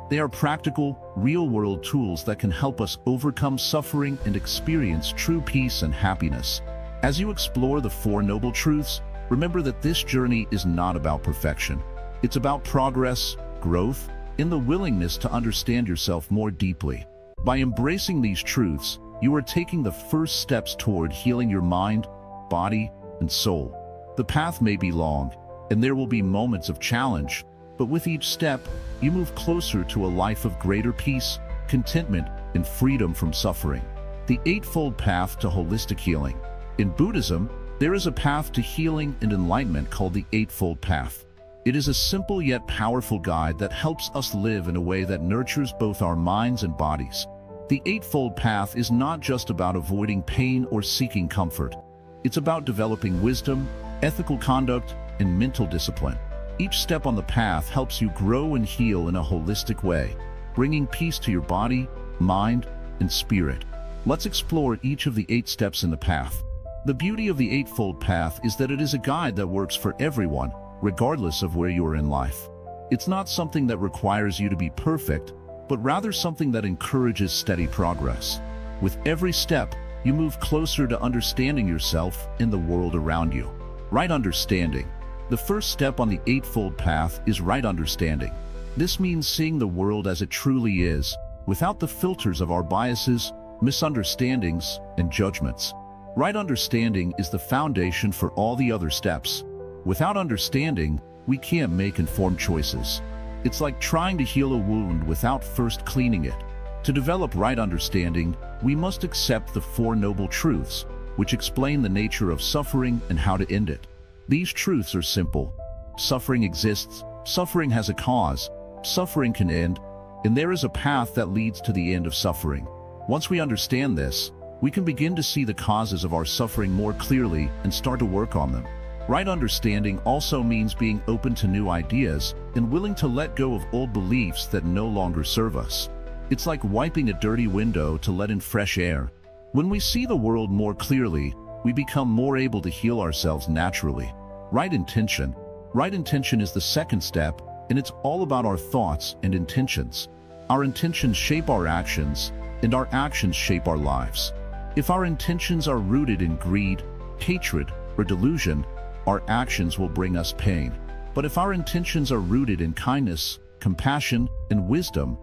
Speaker 1: They are practical, real-world tools that can help us overcome suffering and experience true peace and happiness. As you explore the Four Noble Truths, remember that this journey is not about perfection. It's about progress, growth, and the willingness to understand yourself more deeply. By embracing these truths, you are taking the first steps toward healing your mind, body, and soul. The path may be long, and there will be moments of challenge, but with each step, you move closer to a life of greater peace, contentment, and freedom from suffering. The Eightfold Path to Holistic Healing. In Buddhism, there is a path to healing and enlightenment called the Eightfold Path. It is a simple yet powerful guide that helps us live in a way that nurtures both our minds and bodies. The Eightfold Path is not just about avoiding pain or seeking comfort. It's about developing wisdom, ethical conduct, and mental discipline. Each step on the path helps you grow and heal in a holistic way, bringing peace to your body, mind, and spirit. Let's explore each of the 8 steps in the path. The beauty of the Eightfold Path is that it is a guide that works for everyone, regardless of where you are in life. It's not something that requires you to be perfect, but rather something that encourages steady progress. With every step, you move closer to understanding yourself and the world around you. Right understanding. The first step on the Eightfold Path is right understanding. This means seeing the world as it truly is, without the filters of our biases, misunderstandings, and judgments. Right understanding is the foundation for all the other steps. Without understanding, we can't make informed choices. It's like trying to heal a wound without first cleaning it. To develop right understanding, we must accept the Four Noble Truths, which explain the nature of suffering and how to end it. These truths are simple. Suffering exists, suffering has a cause, suffering can end, and there is a path that leads to the end of suffering. Once we understand this, we can begin to see the causes of our suffering more clearly and start to work on them. Right understanding also means being open to new ideas and willing to let go of old beliefs that no longer serve us. It's like wiping a dirty window to let in fresh air. When we see the world more clearly, we become more able to heal ourselves naturally. Right intention. Right intention is the second step, and it's all about our thoughts and intentions. Our intentions shape our actions, and our actions shape our lives. If our intentions are rooted in greed, hatred, or delusion, our actions will bring us pain. But if our intentions are rooted in kindness, compassion, and wisdom,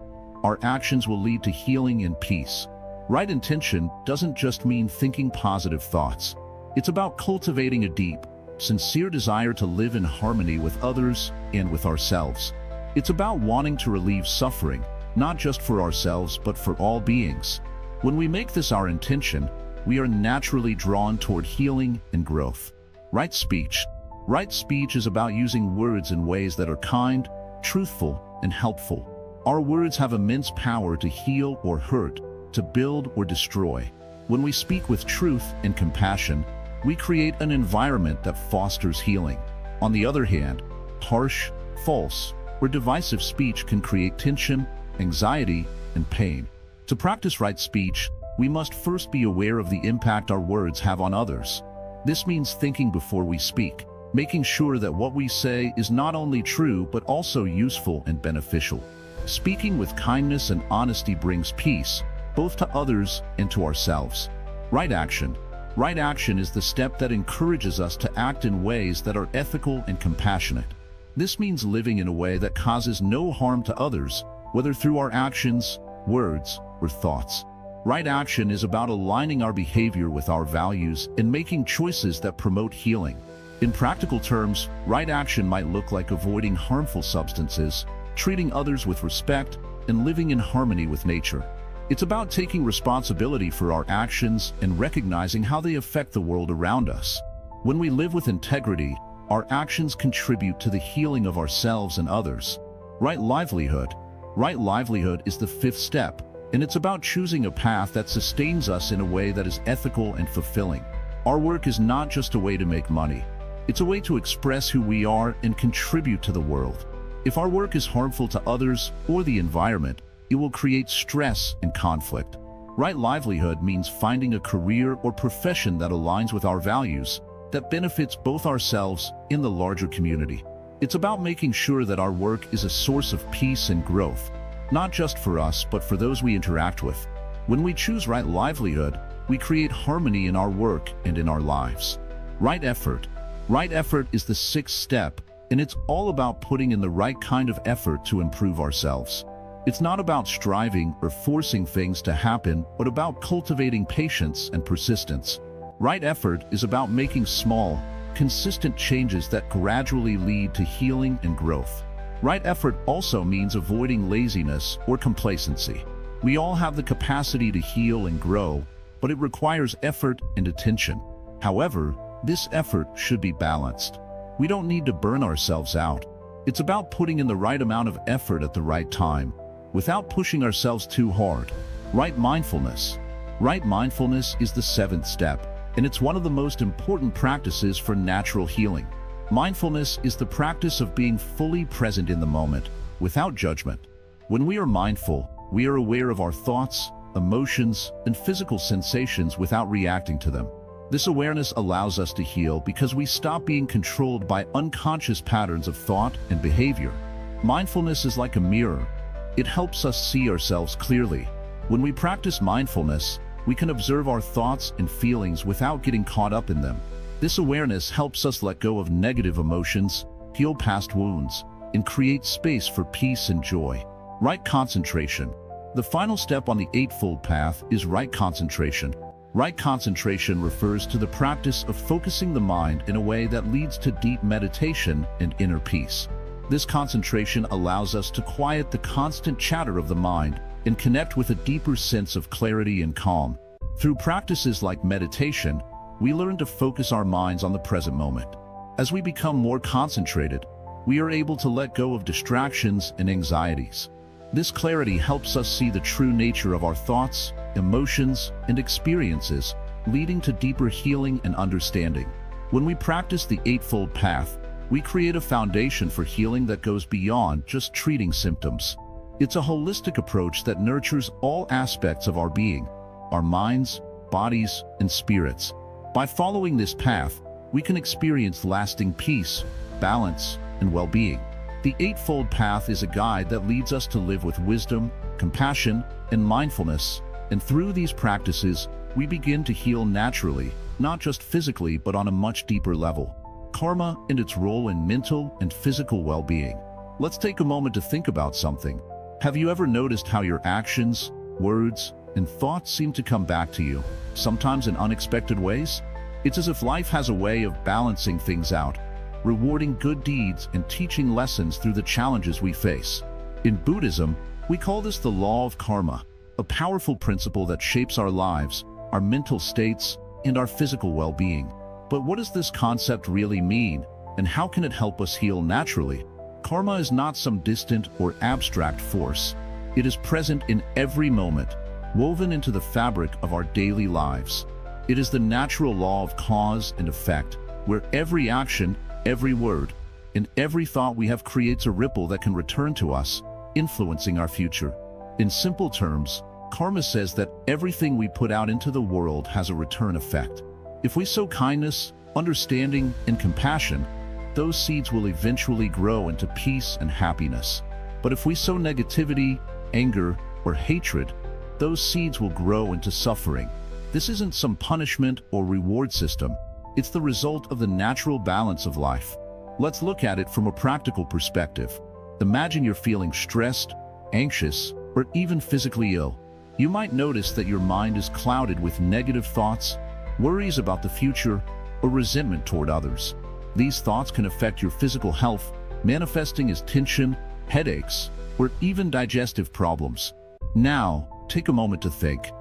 Speaker 1: our actions will lead to healing and peace. Right intention doesn't just mean thinking positive thoughts. It's about cultivating a deep, sincere desire to live in harmony with others and with ourselves. It's about wanting to relieve suffering, not just for ourselves but for all beings. When we make this our intention, we are naturally drawn toward healing and growth. Right speech. Right speech is about using words in ways that are kind, truthful, and helpful. Our words have immense power to heal or hurt, to build or destroy. When we speak with truth and compassion, we create an environment that fosters healing. On the other hand, harsh, false, or divisive speech can create tension, anxiety, and pain. To practice right speech, we must first be aware of the impact our words have on others. This means thinking before we speak, making sure that what we say is not only true but also useful and beneficial. Speaking with kindness and honesty brings peace, both to others and to ourselves. Right action. Right action is the step that encourages us to act in ways that are ethical and compassionate. This means living in a way that causes no harm to others, whether through our actions, words, or thoughts. Right action is about aligning our behavior with our values and making choices that promote healing. In practical terms, right action might look like avoiding harmful substances, treating others with respect, and living in harmony with nature. It's about taking responsibility for our actions and recognizing how they affect the world around us. When we live with integrity, our actions contribute to the healing of ourselves and others. Right livelihood. Right livelihood is the fifth step, and it's about choosing a path that sustains us in a way that is ethical and fulfilling. Our work is not just a way to make money. It's a way to express who we are and contribute to the world. If our work is harmful to others or the environment, it will create stress and conflict. Right livelihood means finding a career or profession that aligns with our values, that benefits both ourselves and the larger community. It's about making sure that our work is a source of peace and growth, not just for us, but for those we interact with. When we choose right livelihood, we create harmony in our work and in our lives. Right effort. Right effort is the sixth step, and it's all about putting in the right kind of effort to improve ourselves. It's not about striving or forcing things to happen, but about cultivating patience and persistence. Right effort is about making small, consistent changes that gradually lead to healing and growth. Right effort also means avoiding laziness or complacency. We all have the capacity to heal and grow, but it requires effort and attention. However, this effort should be balanced. We don't need to burn ourselves out. It's about putting in the right amount of effort at the right time, without pushing ourselves too hard. Right mindfulness. Right mindfulness is the seventh step, and it's one of the most important practices for natural healing. Mindfulness is the practice of being fully present in the moment, without judgment. When we are mindful, we are aware of our thoughts, emotions, and physical sensations without reacting to them. This awareness allows us to heal because we stop being controlled by unconscious patterns of thought and behavior. Mindfulness is like a mirror. It helps us see ourselves clearly. When we practice mindfulness, we can observe our thoughts and feelings without getting caught up in them. This awareness helps us let go of negative emotions, heal past wounds, and create space for peace and joy. Right concentration. The final step on the Eightfold Path is right concentration. Right concentration refers to the practice of focusing the mind in a way that leads to deep meditation and inner peace. This concentration allows us to quiet the constant chatter of the mind and connect with a deeper sense of clarity and calm. Through practices like meditation, we learn to focus our minds on the present moment. As we become more concentrated, we are able to let go of distractions and anxieties. This clarity helps us see the true nature of our thoughts, emotions, and experiences, leading to deeper healing and understanding. When we practice the Eightfold Path, we create a foundation for healing that goes beyond just treating symptoms. It's a holistic approach that nurtures all aspects of our being, our minds, bodies, and spirits. By following this path, we can experience lasting peace, balance, and well-being. The Eightfold Path is a guide that leads us to live with wisdom, compassion, and mindfulness, and through these practices, we begin to heal naturally, not just physically but on a much deeper level. Karma and its role in mental and physical well-being. Let's take a moment to think about something. Have you ever noticed how your actions, words, and thoughts seem to come back to you, sometimes in unexpected ways? It's as if life has a way of balancing things out, rewarding good deeds and teaching lessons through the challenges we face. In Buddhism, we call this the law of karma, a powerful principle that shapes our lives, our mental states, and our physical well-being. But what does this concept really mean, and how can it help us heal naturally? Karma is not some distant or abstract force. It is present in every moment, woven into the fabric of our daily lives. It is the natural law of cause and effect, where every action, every word, and every thought we have creates a ripple that can return to us, influencing our future. In simple terms, karma says that everything we put out into the world has a return effect. If we sow kindness, understanding, and compassion, those seeds will eventually grow into peace and happiness. But if we sow negativity, anger, or hatred, those seeds will grow into suffering. This isn't some punishment or reward system. It's the result of the natural balance of life. Let's look at it from a practical perspective. Imagine you're feeling stressed, anxious, or even physically ill. You might notice that your mind is clouded with negative thoughts, worries about the future, or resentment toward others. These thoughts can affect your physical health, manifesting as tension, headaches, or even digestive problems. Now, take a moment to think.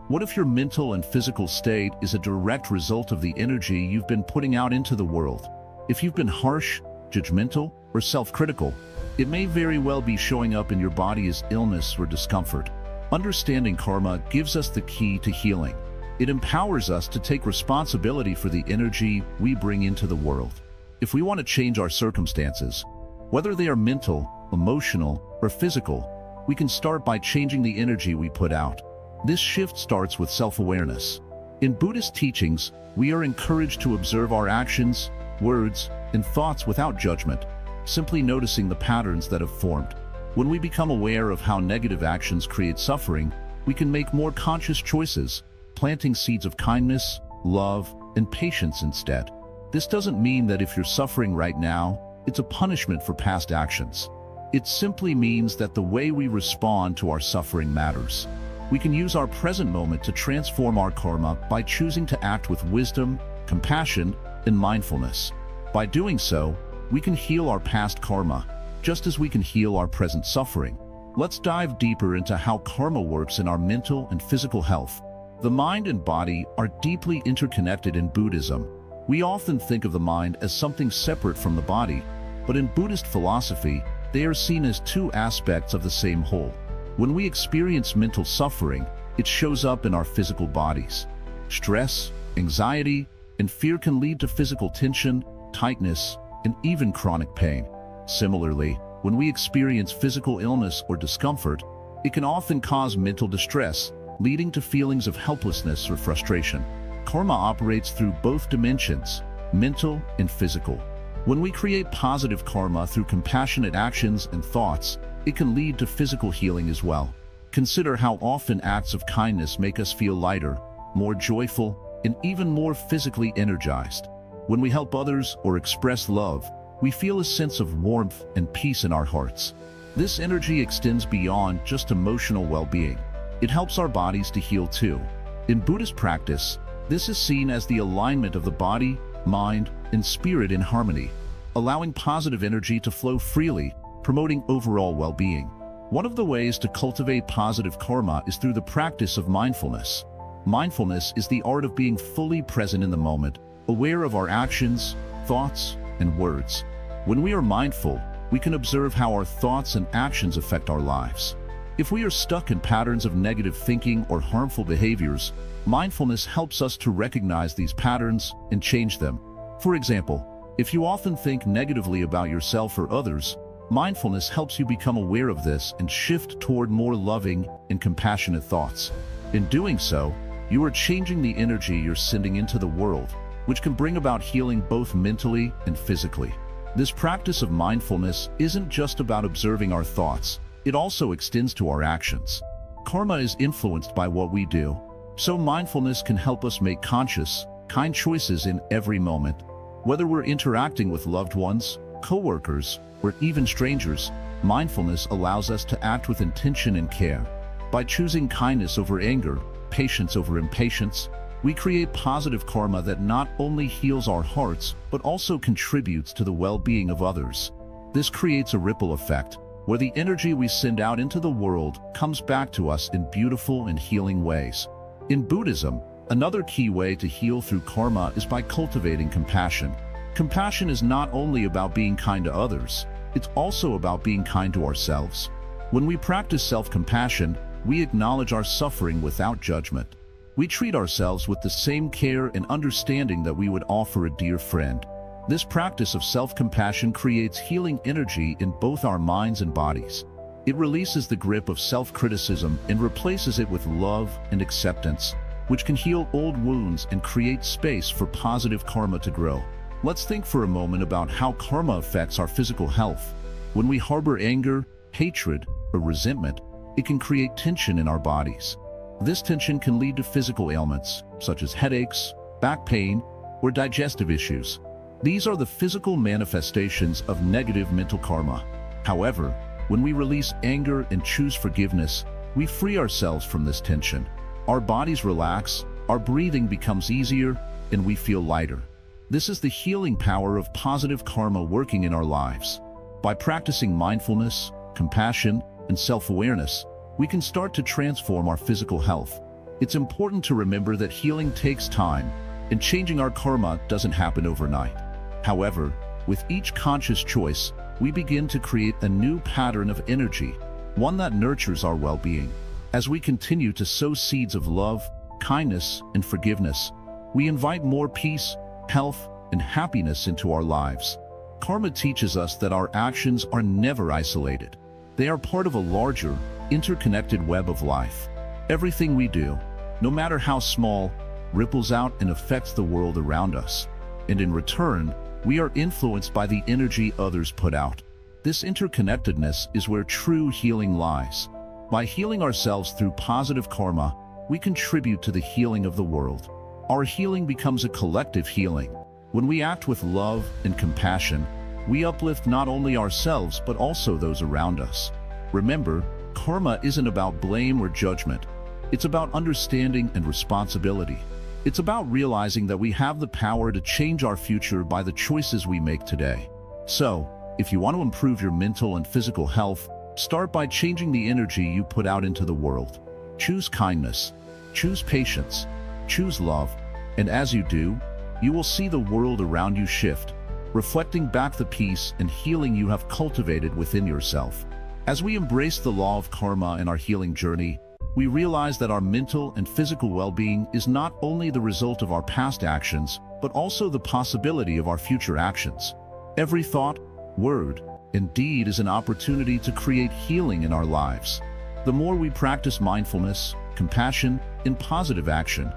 Speaker 1: What if your mental and physical state is a direct result of the energy you've been putting out into the world? If you've been harsh, judgmental, or self-critical, it may very well be showing up in your body as illness or discomfort. Understanding karma gives us the key to healing. It empowers us to take responsibility for the energy we bring into the world. If we want to change our circumstances, whether they are mental, emotional, or physical, we can start by changing the energy we put out. This shift starts with self-awareness. In Buddhist teachings, we are encouraged to observe our actions, words, and thoughts without judgment, simply noticing the patterns that have formed. When we become aware of how negative actions create suffering, we can make more conscious choices, planting seeds of kindness, love, and patience instead. This doesn't mean that if you're suffering right now, it's a punishment for past actions. It simply means that the way we respond to our suffering matters. We can use our present moment to transform our karma by choosing to act with wisdom, compassion, and mindfulness. By doing so, we can heal our past karma, just as we can heal our present suffering. Let's dive deeper into how karma works in our mental and physical health. The mind and body are deeply interconnected in Buddhism. We often think of the mind as something separate from the body, but in Buddhist philosophy, they are seen as two aspects of the same whole. When we experience mental suffering, it shows up in our physical bodies. Stress, anxiety, and fear can lead to physical tension, tightness, and even chronic pain. Similarly, when we experience physical illness or discomfort, it can often cause mental distress, leading to feelings of helplessness or frustration. Karma operates through both dimensions, mental and physical. When we create positive karma through compassionate actions and thoughts, it can lead to physical healing as well. Consider how often acts of kindness make us feel lighter, more joyful, and even more physically energized. When we help others or express love, we feel a sense of warmth and peace in our hearts. This energy extends beyond just emotional well-being. It helps our bodies to heal too. In Buddhist practice, this is seen as the alignment of the body, mind, and spirit in harmony, allowing positive energy to flow freely, promoting overall well-being. One of the ways to cultivate positive karma is through the practice of mindfulness. Mindfulness is the art of being fully present in the moment, aware of our actions, thoughts, and words. When we are mindful, we can observe how our thoughts and actions affect our lives. If we are stuck in patterns of negative thinking or harmful behaviors, mindfulness helps us to recognize these patterns and change them. For example, if you often think negatively about yourself or others, mindfulness helps you become aware of this and shift toward more loving and compassionate thoughts. In doing so, you are changing the energy you're sending into the world, which can bring about healing both mentally and physically. This practice of mindfulness isn't just about observing our thoughts, it also extends to our actions. Karma is influenced by what we do, so mindfulness can help us make conscious, kind choices in every moment. Whether we're interacting with loved ones, co-workers, or even strangers, mindfulness allows us to act with intention and care. By choosing kindness over anger, patience over impatience, we create positive karma that not only heals our hearts, but also contributes to the well-being of others. This creates a ripple effect, where the energy we send out into the world comes back to us in beautiful and healing ways. In Buddhism, another key way to heal through karma is by cultivating compassion. Compassion is not only about being kind to others, it's also about being kind to ourselves. When we practice self-compassion, we acknowledge our suffering without judgment. We treat ourselves with the same care and understanding that we would offer a dear friend. This practice of self-compassion creates healing energy in both our minds and bodies. It releases the grip of self-criticism and replaces it with love and acceptance, which can heal old wounds and create space for positive karma to grow. Let's think for a moment about how karma affects our physical health. When we harbor anger, hatred, or resentment, it can create tension in our bodies. This tension can lead to physical ailments, such as headaches, back pain, or digestive issues. These are the physical manifestations of negative mental karma. However, when we release anger and choose forgiveness, we free ourselves from this tension. Our bodies relax, our breathing becomes easier, and we feel lighter. This is the healing power of positive karma working in our lives. By practicing mindfulness, compassion, and self-awareness, we can start to transform our physical health. It's important to remember that healing takes time, and changing our karma doesn't happen overnight. However, with each conscious choice, we begin to create a new pattern of energy, one that nurtures our well-being. As we continue to sow seeds of love, kindness, and forgiveness, we invite more peace, health, and happiness into our lives. Karma teaches us that our actions are never isolated. They are part of a larger, interconnected web of life. Everything we do, no matter how small, ripples out and affects the world around us. And in return, we are influenced by the energy others put out. This interconnectedness is where true healing lies. By healing ourselves through positive karma, we contribute to the healing of the world. Our healing becomes a collective healing. When we act with love and compassion, we uplift not only ourselves but also those around us. Remember, karma isn't about blame or judgment. It's about understanding and responsibility. It's about realizing that we have the power to change our future by the choices we make today. So, if you want to improve your mental and physical health, start by changing the energy you put out into the world. Choose kindness, choose patience, choose love, and as you do, you will see the world around you shift, reflecting back the peace and healing you have cultivated within yourself. As we embrace the law of karma in our healing journey, we realize that our mental and physical well-being is not only the result of our past actions, but also the possibility of our future actions. Every thought, word, and deed is an opportunity to create healing in our lives. The more we practice mindfulness, compassion, and positive action,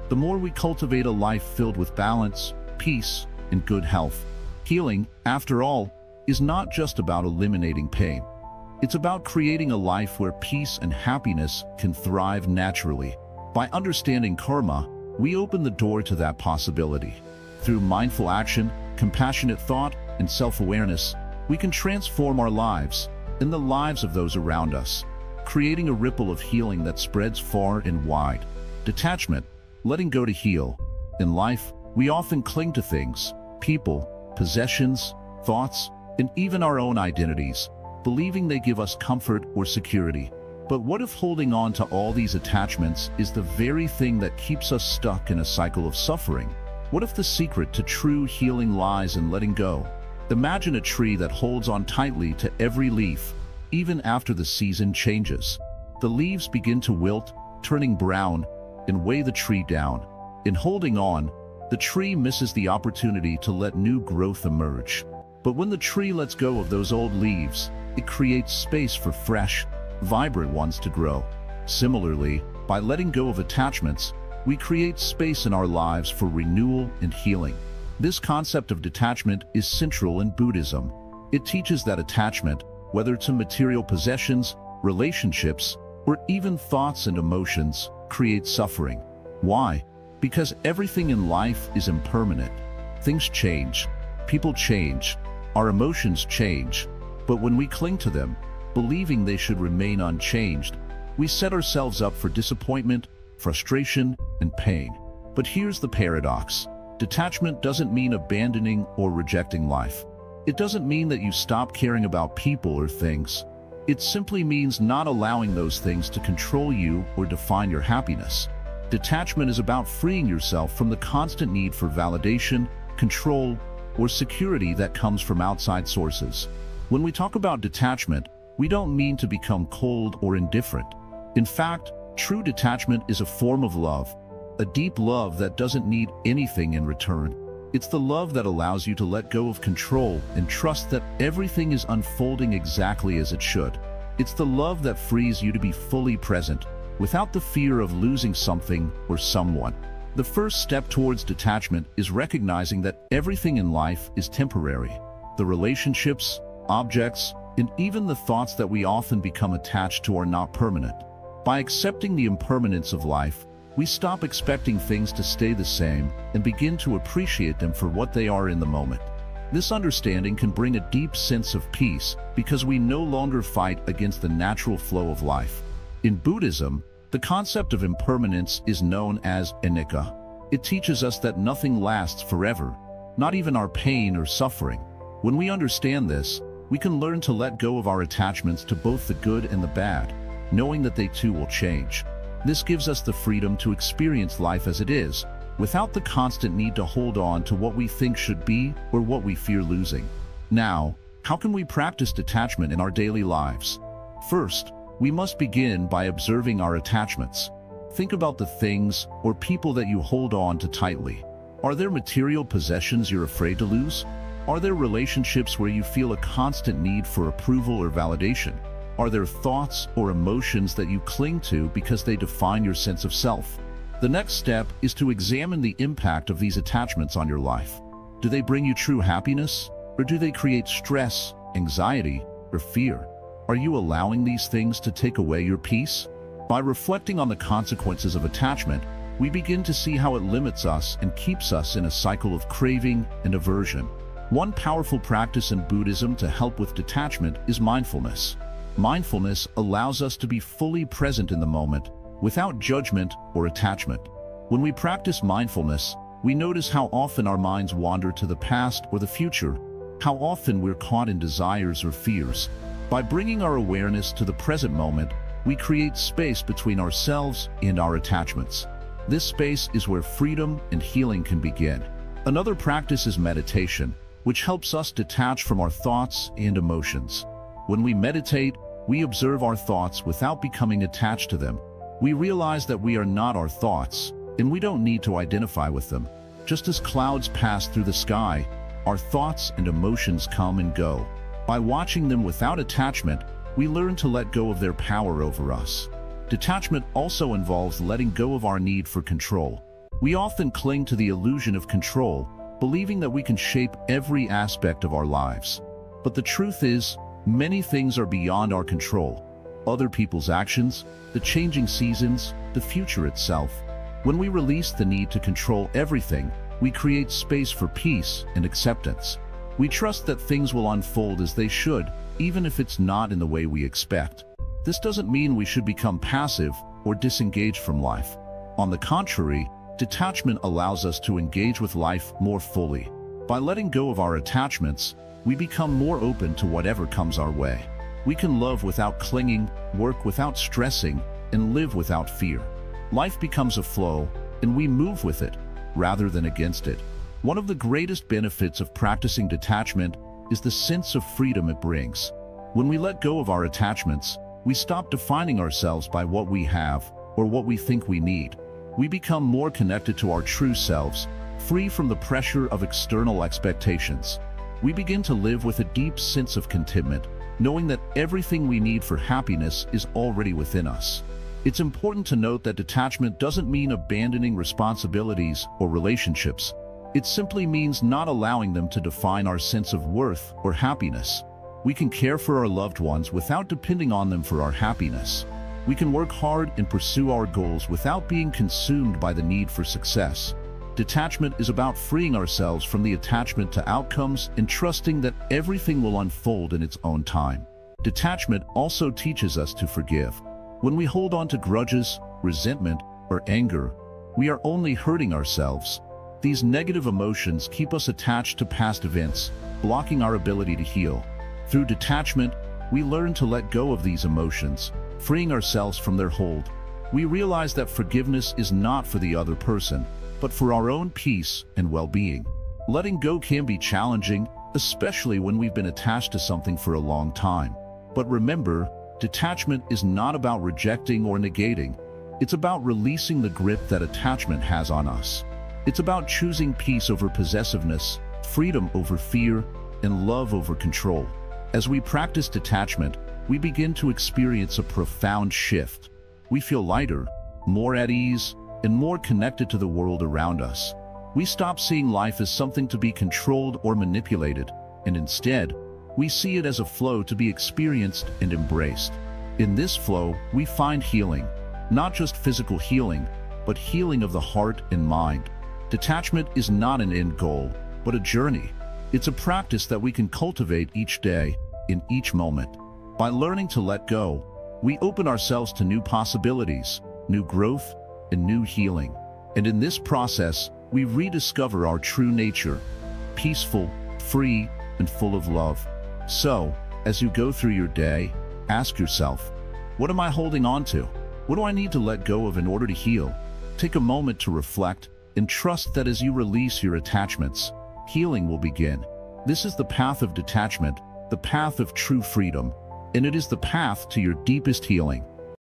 Speaker 1: the more we cultivate a life filled with balance, peace, and good health. Healing, after all, is not just about eliminating pain. It's about creating a life where peace and happiness can thrive naturally. By understanding karma, we open the door to that possibility. Through mindful action, compassionate thought, and self-awareness, we can transform our lives and the lives of those around us, creating a ripple of healing that spreads far and wide. Detachment, letting go to heal. In life, we often cling to things, people, possessions, thoughts, and even our own identities, believing they give us comfort or security. But what if holding on to all these attachments is the very thing that keeps us stuck in a cycle of suffering? What if the secret to true healing lies in letting go? Imagine a tree that holds on tightly to every leaf, even after the season changes. The leaves begin to wilt, turning brown, and weigh the tree down. In holding on, the tree misses the opportunity to let new growth emerge. But when the tree lets go of those old leaves, it creates space for fresh, vibrant ones to grow. Similarly, by letting go of attachments, we create space in our lives for renewal and healing. This concept of detachment is central in Buddhism. It teaches that attachment, whether to material possessions, relationships, or even thoughts and emotions, creates suffering. Why? Because everything in life is impermanent. Things change, people change, our emotions change. But when we cling to them, believing they should remain unchanged, we set ourselves up for disappointment, frustration, and pain. But here's the paradox. Detachment doesn't mean abandoning or rejecting life. It doesn't mean that you stop caring about people or things. It simply means not allowing those things to control you or define your happiness. Detachment is about freeing yourself from the constant need for validation, control, or security that comes from outside sources. When we talk about detachment, we don't mean to become cold or indifferent. In fact, true detachment is a form of love, a deep love that doesn't need anything in return. It's the love that allows you to let go of control and trust that everything is unfolding exactly as it should. It's the love that frees you to be fully present, without the fear of losing something or someone. The first step towards detachment is recognizing that everything in life is temporary. The relationships, objects, and even the thoughts that we often become attached to are not permanent. By accepting the impermanence of life, we stop expecting things to stay the same and begin to appreciate them for what they are in the moment. This understanding can bring a deep sense of peace because we no longer fight against the natural flow of life. In Buddhism, the concept of impermanence is known as anicca. It teaches us that nothing lasts forever, not even our pain or suffering. When we understand this, we can learn to let go of our attachments to both the good and the bad. knowing that they too will change. This gives us the freedom to experience life as it is, without the constant need to hold on to what we think should be or what we fear losing. Now, how can we practice detachment in our daily lives? First, we must begin by observing our attachments. Think about the things or people that you hold on to tightly. Are there material possessions you're afraid to lose? Are there relationships where you feel a constant need for approval or validation? Are there thoughts or emotions that you cling to because they define your sense of self? The next step is to examine the impact of these attachments on your life. Do they bring you true happiness, or do they create stress, anxiety, or fear? Are you allowing these things to take away your peace? By reflecting on the consequences of attachment, we begin to see how it limits us and keeps us in a cycle of craving and aversion. One powerful practice in Buddhism to help with detachment is mindfulness. Mindfulness allows us to be fully present in the moment, without judgment or attachment. When we practice mindfulness, we notice how often our minds wander to the past or the future, how often we're caught in desires or fears. By bringing our awareness to the present moment, we create space between ourselves and our attachments. This space is where freedom and healing can begin. Another practice is meditation, which helps us detach from our thoughts and emotions. When we meditate, we observe our thoughts without becoming attached to them. We realize that we are not our thoughts, and we don't need to identify with them. Just as clouds pass through the sky, our thoughts and emotions come and go. By watching them without attachment, we learn to let go of their power over us. Detachment also involves letting go of our need for control. We often cling to the illusion of control, believing that we can shape every aspect of our lives. But the truth is, many things are beyond our control. Other people's actions, the changing seasons, the future itself. When we release the need to control everything, we create space for peace and acceptance. We trust that things will unfold as they should, even if it's not in the way we expect. This doesn't mean we should become passive or disengaged from life. On the contrary, detachment allows us to engage with life more fully. By letting go of our attachments, we become more open to whatever comes our way. We can love without clinging, work without stressing, and live without fear. Life becomes a flow, and we move with it, rather than against it. One of the greatest benefits of practicing detachment is the sense of freedom it brings. When we let go of our attachments, we stop defining ourselves by what we have or what we think we need. We become more connected to our true selves, free from the pressure of external expectations. We begin to live with a deep sense of contentment, knowing that everything we need for happiness is already within us. It's important to note that detachment doesn't mean abandoning responsibilities or relationships. It simply means not allowing them to define our sense of worth or happiness. We can care for our loved ones without depending on them for our happiness. We can work hard and pursue our goals without being consumed by the need for success. Detachment is about freeing ourselves from the attachment to outcomes and trusting that everything will unfold in its own time. Detachment also teaches us to forgive. When we hold on to grudges, resentment, or anger, we are only hurting ourselves. These negative emotions keep us attached to past events, blocking our ability to heal. Through detachment, we learn to let go of these emotions, freeing ourselves from their hold. We realize that forgiveness is not for the other person, but for our own peace and well-being. Letting go can be challenging, especially when we've been attached to something for a long time. But remember, detachment is not about rejecting or negating. It's about releasing the grip that attachment has on us. It's about choosing peace over possessiveness, freedom over fear, and love over control. As we practice detachment, we begin to experience a profound shift. We feel lighter, more at ease, and more connected to the world around us. We stop seeing life as something to be controlled or manipulated, and instead, we see it as a flow to be experienced and embraced. In this flow, we find healing, not just physical healing, but healing of the heart and mind. Detachment is not an end goal, but a journey. It's a practice that we can cultivate each day, in each moment. By learning to let go, we open ourselves to new possibilities, new growth, and new healing. And in this process, we rediscover our true nature, peaceful, free, and full of love. So, as you go through your day, ask yourself, What am I holding on to? What do I need to let go of in order to heal? Take a moment to reflect and trust that as you release your attachments, healing will begin. This is the path of detachment, the path of true freedom, and it is the path to your deepest healing.